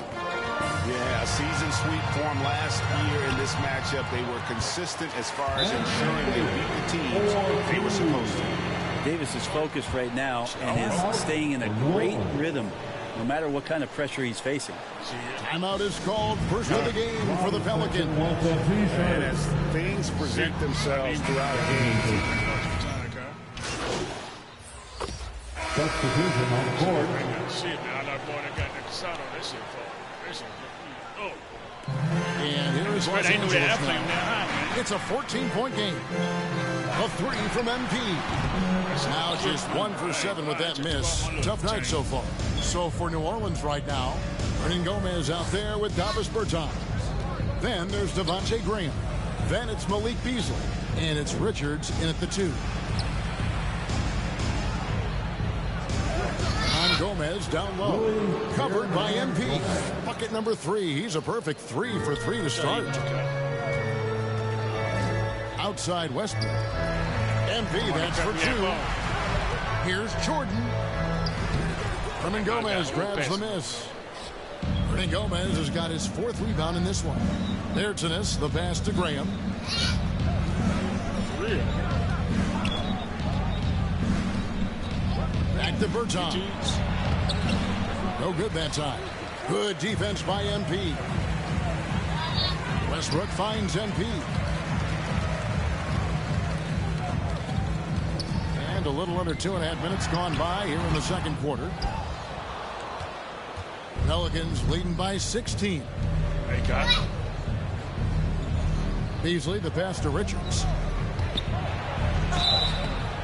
Yeah, season sweep form last year in this matchup. They were consistent as far as ensuring they beat the teams they were supposed to. Davis is focused right now and is staying in a great rhythm, no matter what kind of pressure he's facing. Timeout is called. First of the game for the Pelicans. And as things present themselves throughout a game. Substitution on the court. And here is Los Angeles now. It's a 14-point game. A 3 from MP. Now just 1 for 7 with that miss. Tough night so far. So for New Orleans right now, Hernan Gomez out there with Davis Bertans. Then there's Devontae Graham. Then it's Malik Beasley. And it's Richards in at the 2. Gomez down low. Covered by MP. Bucket number 3. He's a perfect 3 for 3 to start. Outside Westbrook. MP, that's for 2. Here's Jordan. Hernan Gomez grabs the miss. Hernan Gomez has got his 4th rebound in this one. There's the pass to Graham. Back to Bertans. No good that time. Good defense by MP. Westbrook finds MP. And a little under 2.5 minutes gone by here in the second quarter. Pelicans leading by 16. They got it. Beasley, the pass to Richards.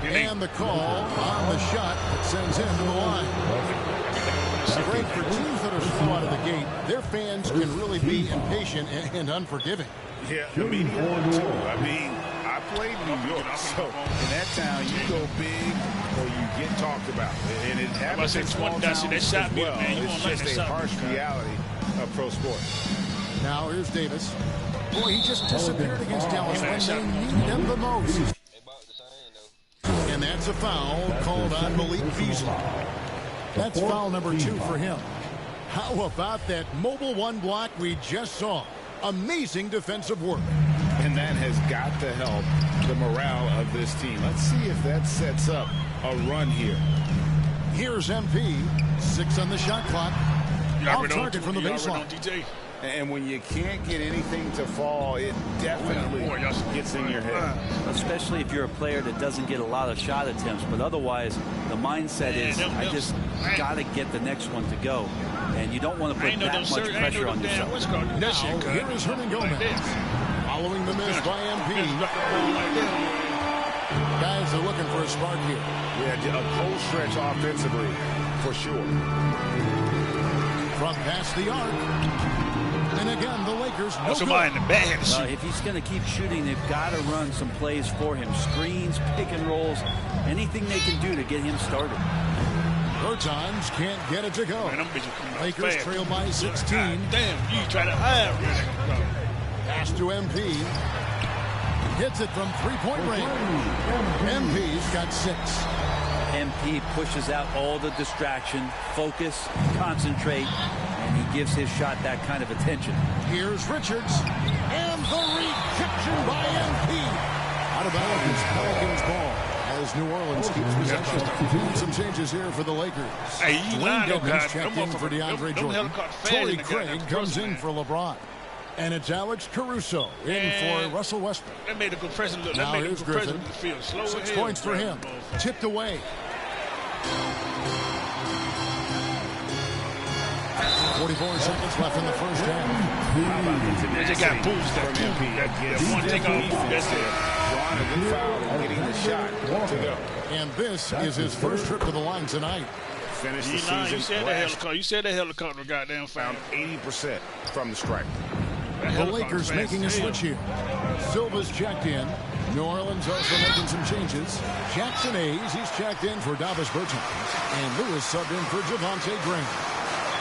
And the call on the shot that sends him to the line. Great for teams that are slow out of the gate. Their fans can really be impatient and unforgiving. Yeah, the media too. I mean, I played in New York, so in that town you go big or you get talked about, and it happens in small towns as well. It's just a harsh reality of pro sports. Now here's Davis. Boy, he just disappeared against Dallas when they need him the most. And that's a foul called on Malik Beasley. That's foul number 2 for him. How about that mobile 1 block we just saw? Amazing defensive work. And that has got to help the morale of this team. Let's see if that sets up a run here. Here's MP. 6 on the shot clock. Off target from the baseline. And when you can't get anything to fall, it definitely gets in your head. Especially if you're a player that doesn't get a lot of shot attempts. But otherwise, the mindset is, I just got to get the next one to go. And you don't want to put that much pressure on yourself. Now, here is Hernan Gomez. Following the miss by MP. Guys are looking for a spark here. Yeah, a cold stretch offensively, for sure. From past the arc. And again, the Lakers. No somebody in the back. If he's going to keep shooting, they've got to run some plays for him. Screens, pick and rolls, anything they can do to get him started. Bertans can't get it to go. Man, Lakers trail by 16. God damn, you try to hide. Pass to MP. Hits it from 3-point range. MP's got 6. MP pushes out all the distraction, focus, concentrate, and he gives his shot that kind of attention. Here's Richards, and the rejection by MP. Out of bounds, Pelicans ball as New Orleans keeps possession. Some changes here for the Lakers. Hey, Dwayne Dedmon's checked in for DeAndre Jordan. Torrey Craig comes in for LeBron. And it's Alex Caruso in for Russell Westbrook. That made a good present look. Now here's Griffin. 6 points for him. Tipped away. 44 seconds left in the first half. They just got boost that one takeoff. That's it. Drawing a good foul and getting the shot to go. And this is his first trip to the line tonight. Finish the season. You said that helicopter goddamn foul. 80% from the stripe. The Lakers making a switch here. Silva's checked in. New Orleans also making some changes. Jackson Hayes, he's checked in for Davis Bertans. And Lewis subbed in for Javonte Green.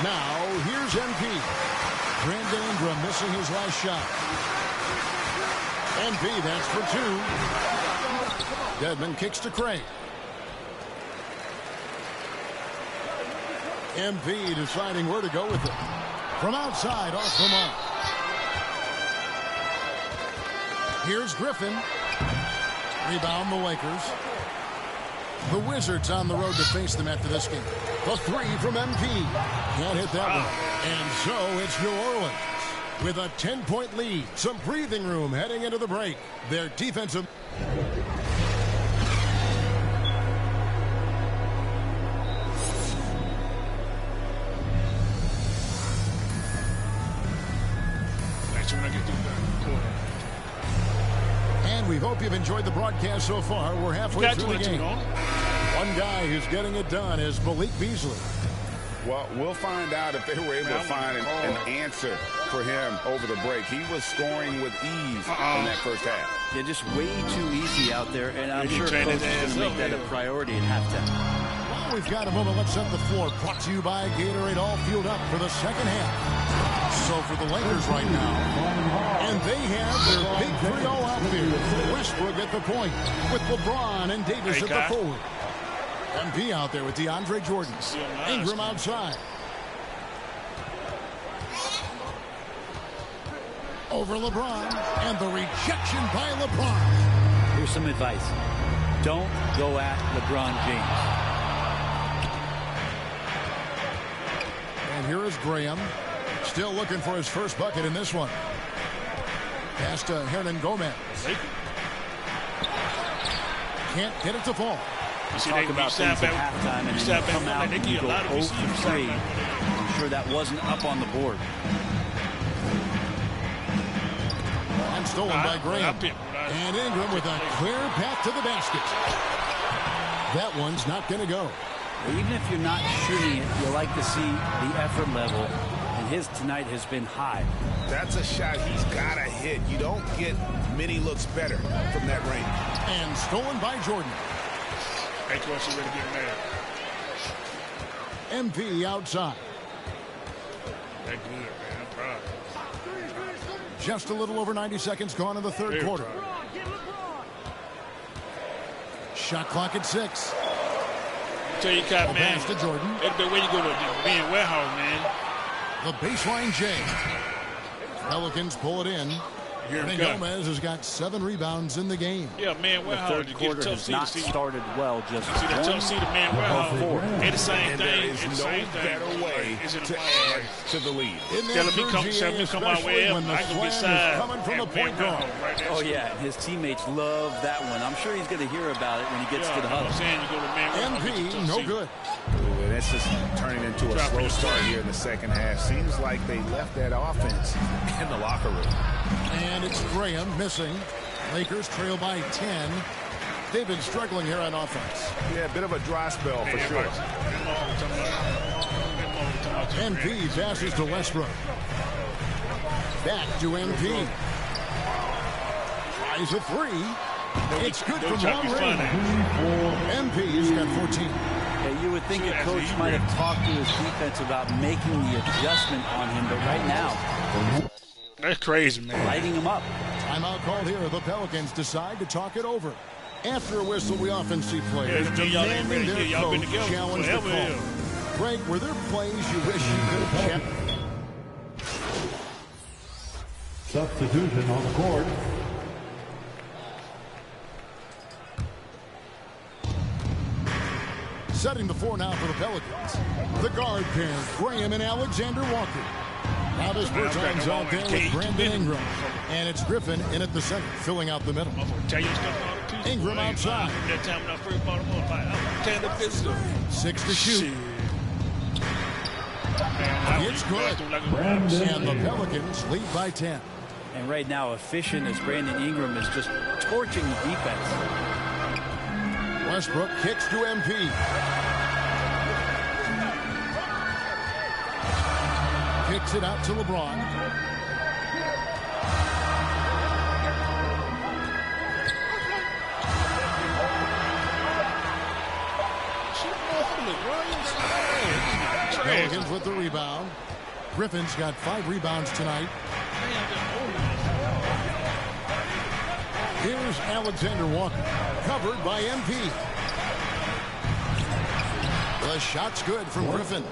Now, here's MP. Brandon Ingram missing his last shot. MP, that's for 2. Dedmon kicks to Craig. MP deciding where to go with it. From outside, off the mark. Here's Griffin. Rebound the Lakers. The Wizards on the road to face them after this game. The 3 from MP. Can't hit that one. And so it's New Orleans with a 10-point lead. Some breathing room heading into the break. Their defensive... And we hope you've enjoyed the broadcast so far. We're halfway through the game. One guy who's getting it done is Malik Beasley. Well, we'll find out if they were able to find an answer for him over the break. He was scoring with ease in that first half. Yeah, just way too easy out there, and I'm sure coach is going to make that a priority at halftime. Well, we've got a moment. Let's set the floor. Brought to you by Gatorade, all fueled up for the second half. So for the Lakers right now, and they have their big 3-0 out there. Westbrook at the point with LeBron and Davis at the forward. MP out there with DeAndre Jordan. Ingram outside. Over LeBron, and the rejection by LeBron. Here's some advice. Don't go at LeBron James. And here is Graham. Still looking for his first bucket in this one. Pass to Hernan Gomez. Can't get it to fall. You see, Talk about things at halftime, and then you come out and you go 0-3. I'm sure that wasn't up on the board. And stolen by Graham. And Ingram with a clear path to the basket. That one's not going to go. Even if you're not shooting it, you like to see the effort level. And his tonight has been high. That's a shot he's got to hit. You don't get many looks better from that range. And stolen by Jordan. That's why she's ready to get mad. MP outside. That good, man. I'm proud. Just a little over 90 seconds gone in the third quarter. Shot clock at 6. Tell you, Cop, man. Pass to Jordan. That's the way you go to being warehouse, man. The baseline J. Pelicans pull it in. And Gomez has got 7 rebounds in the game. Yeah, man, the third quarter has not started well. Just see that tough seed of man warehouse. It's the same And thing. there is It's the no same thing. better way to add to the lead. Tell me come my way up. When the I can slam get side. is coming from the point guard. Oh, yeah, and his teammates love that one. I'm sure he's going to hear about it when he gets to the huddle. I'm saying you go to man MP, no good. Ooh, and that's just turning into a slow start here in the second half. Seems like they left that offense in the locker room. And it's Graham missing. Lakers trail by 10. They've been struggling here on offense. Yeah, a bit of a dry spell for sure. MP passes to Westbrook. Back to MP. Tries a 3. It's good from long range. MP's got 14. Yeah, you would think a coach might have talked to his defense about making the adjustment on him, but right now, that's crazy, man. Lighting him up. Timeout called here. The Pelicans decide to talk it over. After a whistle, we often see players demanding their coach challenge the call. Greg, were there plays you wish you could have checked? Substitution on the court. Setting the floor now for the Pelicans. The guard pair, Graham and Alexander Walker. Now this Bertans out there with Brandon Ingram. And it's Griffin in at the center, filling out the middle. Ingram outside. 6 to shoot. It's good. And the Pelicans lead by 10. And right now, efficient as Brandon Ingram is just torching the defense. Westbrook kicks to MP. Kicks it out to LeBron. Pelicans with the rebound. Griffin's got 5 rebounds tonight. Here's Alexander Walker, covered by MP. The shot's good from Griffin.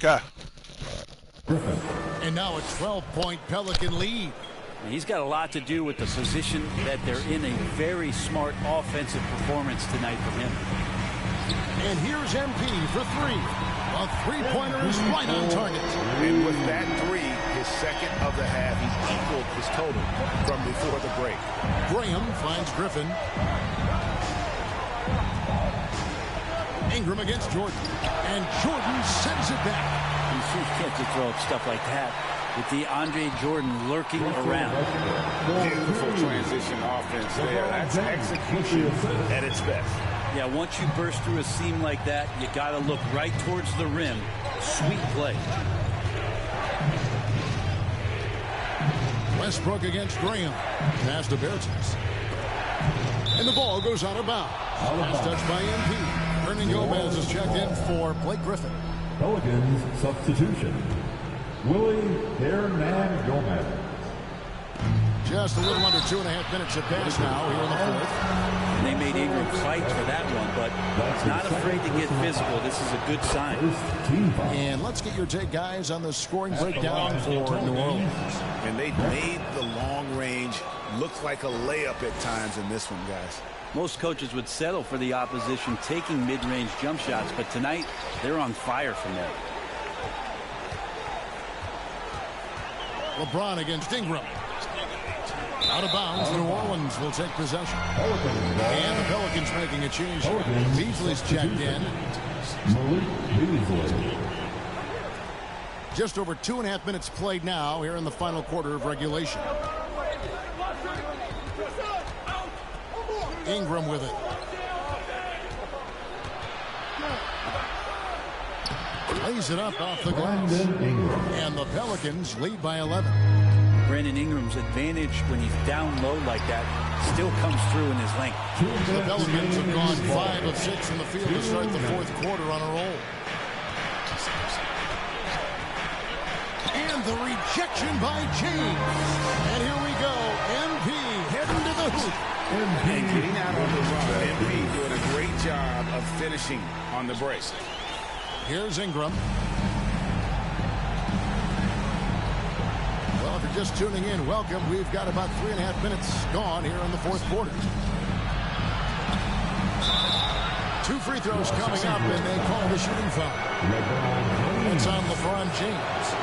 guy. And now a 12-point Pelican lead. He's got a lot to do with the position that they're in. A very smart offensive performance tonight from him. And here's MP for three. A three-pointer is right on target. And with that three, his second of the half, he's equaled his total from before the break. Graham finds Griffin. Ingram against Jordan. And Jordan sends it back. You can't just throw up stuff like that with DeAndre Jordan lurking around. Beautiful transition offense there. That's execution at its best. Yeah, once you burst through a seam like that, you got to look right towards the rim. Sweet play. Westbrook against Graham. Pass to Bertens. And the ball goes out of bounds. Last touch by MP. Hernan Gomez is checked in for Blake Griffin. Pelicans substitution. Willie Hernan Gomez. Just a little under 2.5 minutes have passed now here in the fourth. They made Ingram fight for that one, but not afraid to get physical. This is a good sign. And let's get your take, guys, on the scoring breakdown for New Orleans. And they made the long range look like a layup at times in this one, guys. Most coaches would settle for the opposition taking mid-range jump shots, but tonight they're on fire from that. LeBron against Ingram. Out of bounds, New Orleans will take possession. And the Pelicans making a change. Beasley's checked in. Just over 2.5 minutes played now here in the final quarter of regulation. Ingram with it. Lays it up off the glass. And the Pelicans lead by 11. Brandon Ingram's advantage when he's down low like that still comes through in his length. The Pelicans have gone 5 of 6 in the field to start the fourth quarter on a roll. And the rejection by James. And here we go. MP heading to the hoop. And getting out on the run. MP doing a great job of finishing on the break. Here's Ingram. Well, if you're just tuning in, welcome. We've got about 3.5 minutes gone here in the fourth quarter. 2 free throws coming up, and they call the shooting foul. It's on LeBron James.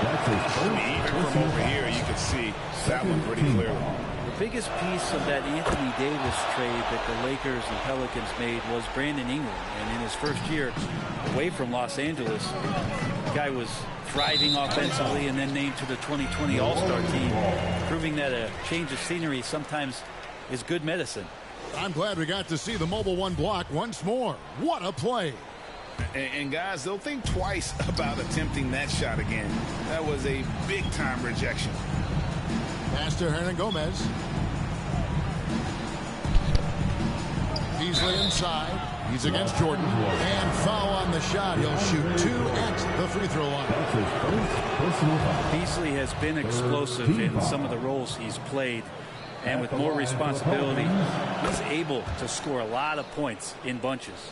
Even from over here, you can see that one pretty clearly. The biggest piece of that Anthony Davis trade that the Lakers and Pelicans made was Brandon Ingram. And in his first year away from Los Angeles, the guy was thriving offensively and then named to the 2020 All-Star team, proving that a change of scenery sometimes is good medicine. I'm glad we got to see the Mobile One block once more. What a play. And guys, they'll think twice about attempting that shot again. That was a big-time rejection. Pass to Hernan Gomez. Beasley inside. He's against Jordan. And foul on the shot. He'll shoot 2 at the free throw line. Beasley has been explosive in some of the roles he's played. And with more responsibility, he's able to score a lot of points in bunches.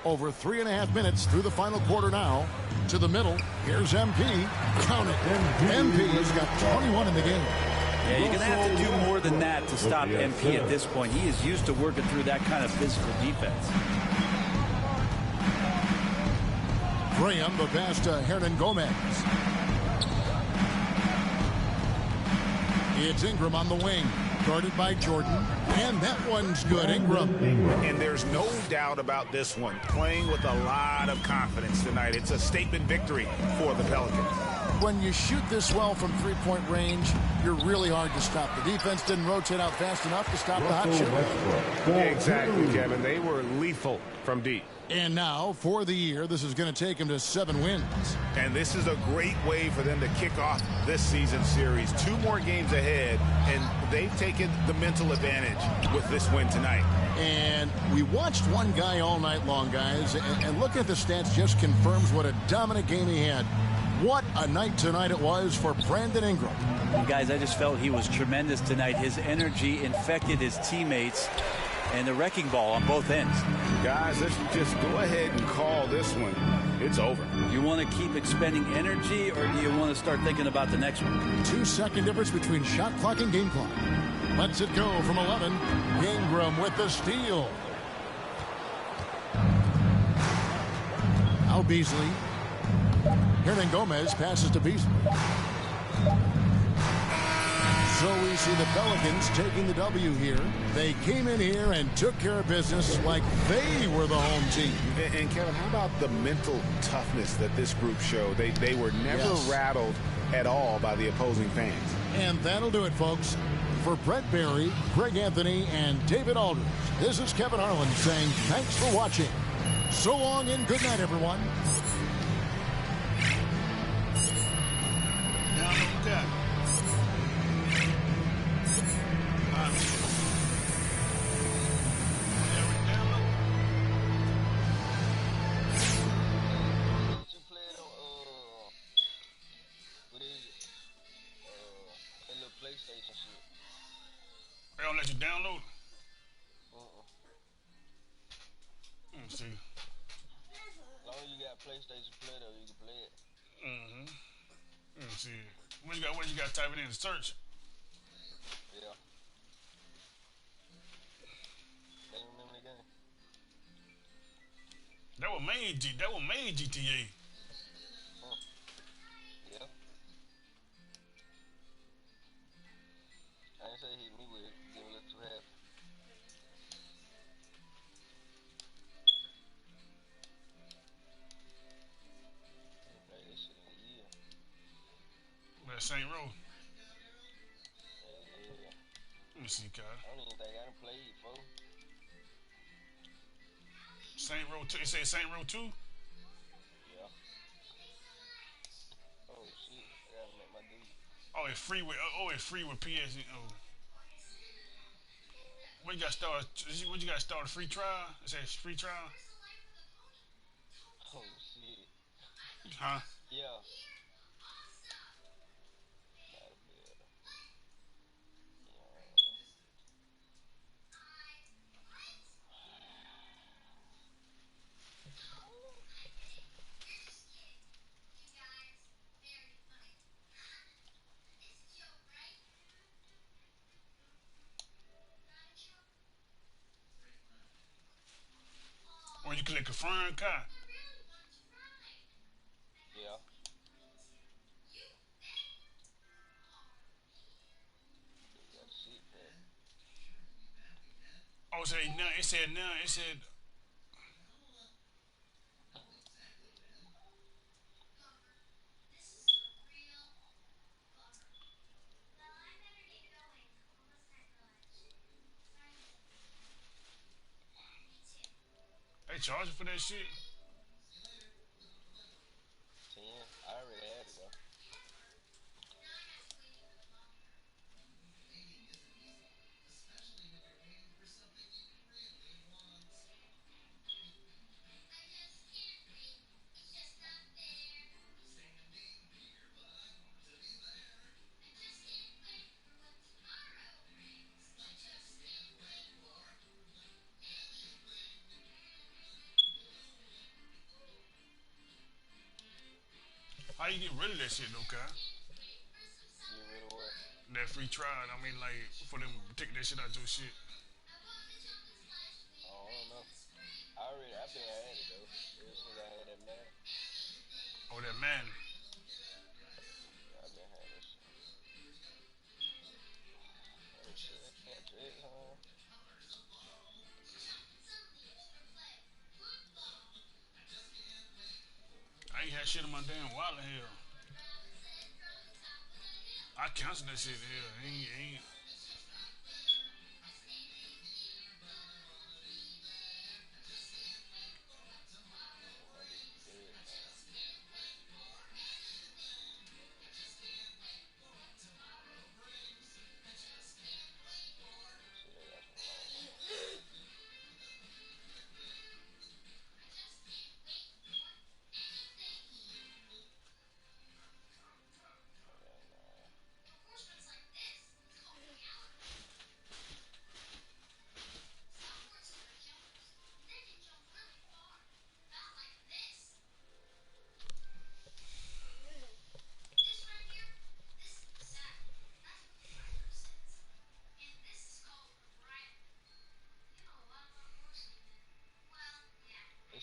Over 3.5 minutes through the final quarter now. To the middle. Here's MP. Count it. MP has got 21 in the game. Yeah, you're going to have to do more than that to stop MP at this point. He is used to working through that kind of physical defense. Graham, the pass to Hernan Gomez. It's Ingram on the wing. Guarded by Jordan. And that one's good. Ingram. And there's no doubt about this one. Playing with a lot of confidence tonight. It's a statement victory for the Pelicans. When you shoot this well from three-point range, you're really hard to stop. The defense didn't rotate out fast enough to stop the hot shot. Exactly, Kevin. They were lethal from deep. And now, for the year, this is going to take them to 7 wins. And this is a great way for them to kick off this season series. 2 more games ahead, and they've taken the mental advantage with this win tonight. And we watched one guy all night long, guys, and looking at the stats just confirms what a dominant game he had. What a night tonight it was for Brandon Ingram. And guys, I just felt he was tremendous tonight. His energy infected his teammates. and the wrecking ball on both ends. Guys, let's just go ahead and call this one. It's over. Do you want to keep expending energy, or do you want to start thinking about the next one? 2-second difference between shot clock and game clock. Lets it go from 11. Ingram with the steal. Now Beasley. Hernan Gomez passes to Beasley. So we see the Pelicans taking the W here. They came in here and took care of business like they were the home team. And Kevin, how about the mental toughness that this group showed? They were never rattled at all by the opposing fans. And that'll do it, folks. For Brett Barry, Greg Anthony, and David Aldridge, this is Kevin Harlan saying thanks for watching. So long and good night, everyone. They don't let you download it. Let me see. As long as you got PlayStation Play, though, you can play it. Let me see. What you got to type it in search? Yeah. Can't remember the game. That was made GTA. Yeah. I didn't say hit me with it. Get a little too happy. Play this shit in a year. That Saint Row. Yeah. Let me see, Kyle. I don't even think I done played, folks. Saint Row 2. It say Saint Row 2? Yeah. Oh shit. I gotta make my dude. It's free with PS. Oh. What you got started? What you got started? Free trial? It says free trial? Oh shit. Huh? Yeah. Or you click confirm, Kyle. Yeah. Oh, it said none. It said. They charging for that shit? 10. I already had it, though. How you get rid of that shit, though, Kyle? Get rid of what? That free trial. I mean, like, for them to take that shit out your shit. Oh, I don't know. I've been had it, though. Ever since I had that man. Oh, that man. Yeah, I've been had that shit. Oh, shit. I can't do it, huh? I ain't had shit in my damn wallet here. I canceled that shit here. Ain't.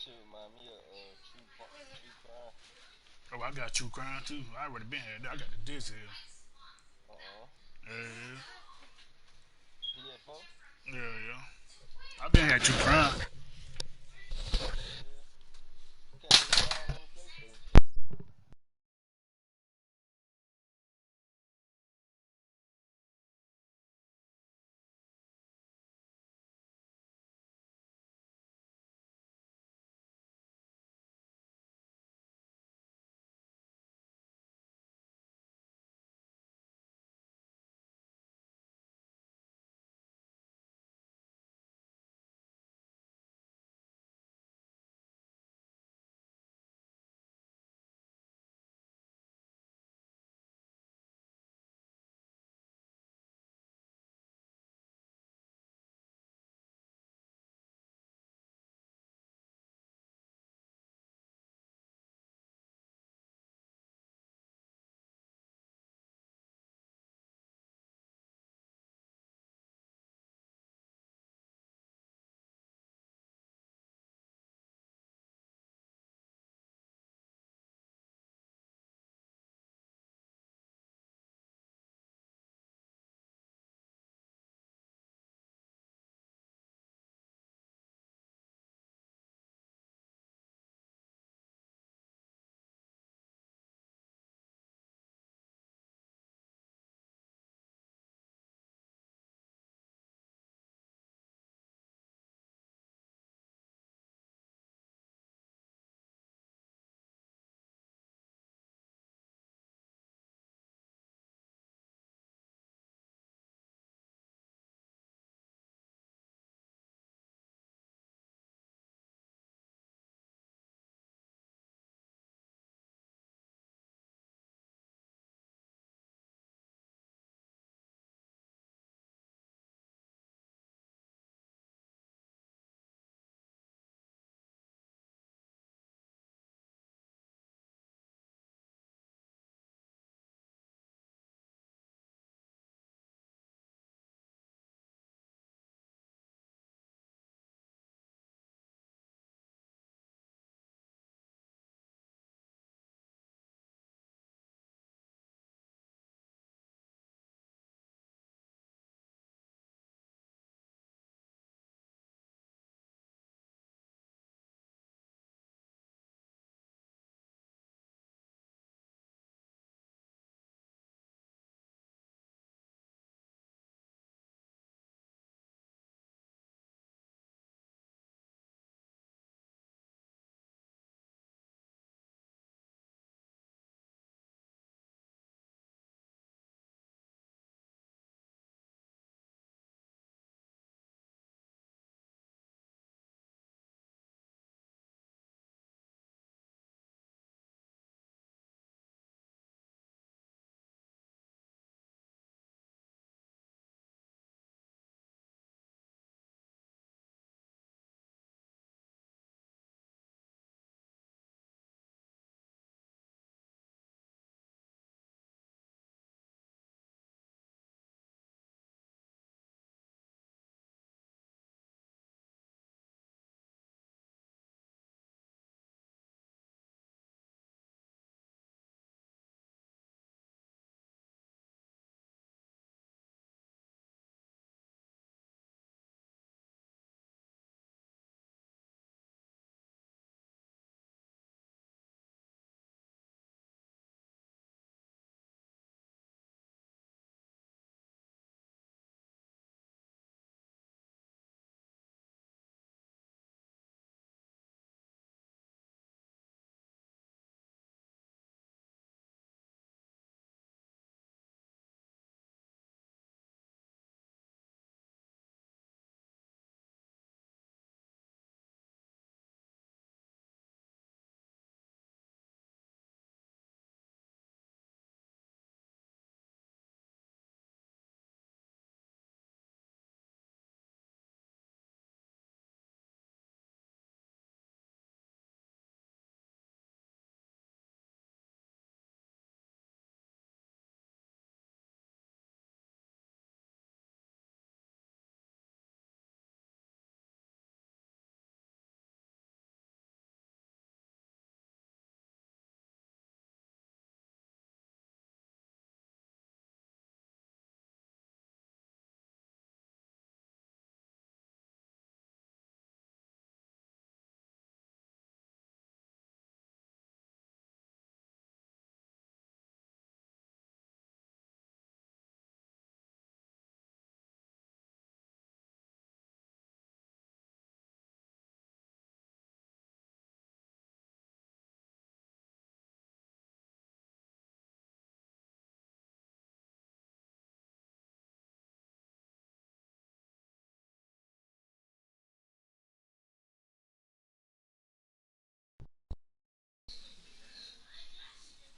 shit remind me of True Crime. Oh, I got True Crime too. I already been here. I got the disc here. Yeah, PS4? yeah. I've been here True Crime.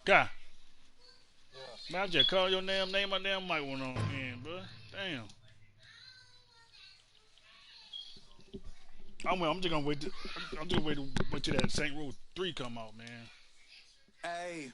Guy. Man, I just called your damn name. My damn mic went on again, bro. Damn. I'm just gonna wait. I'm just wait till that Saint Rose 3 come out, man. Hey.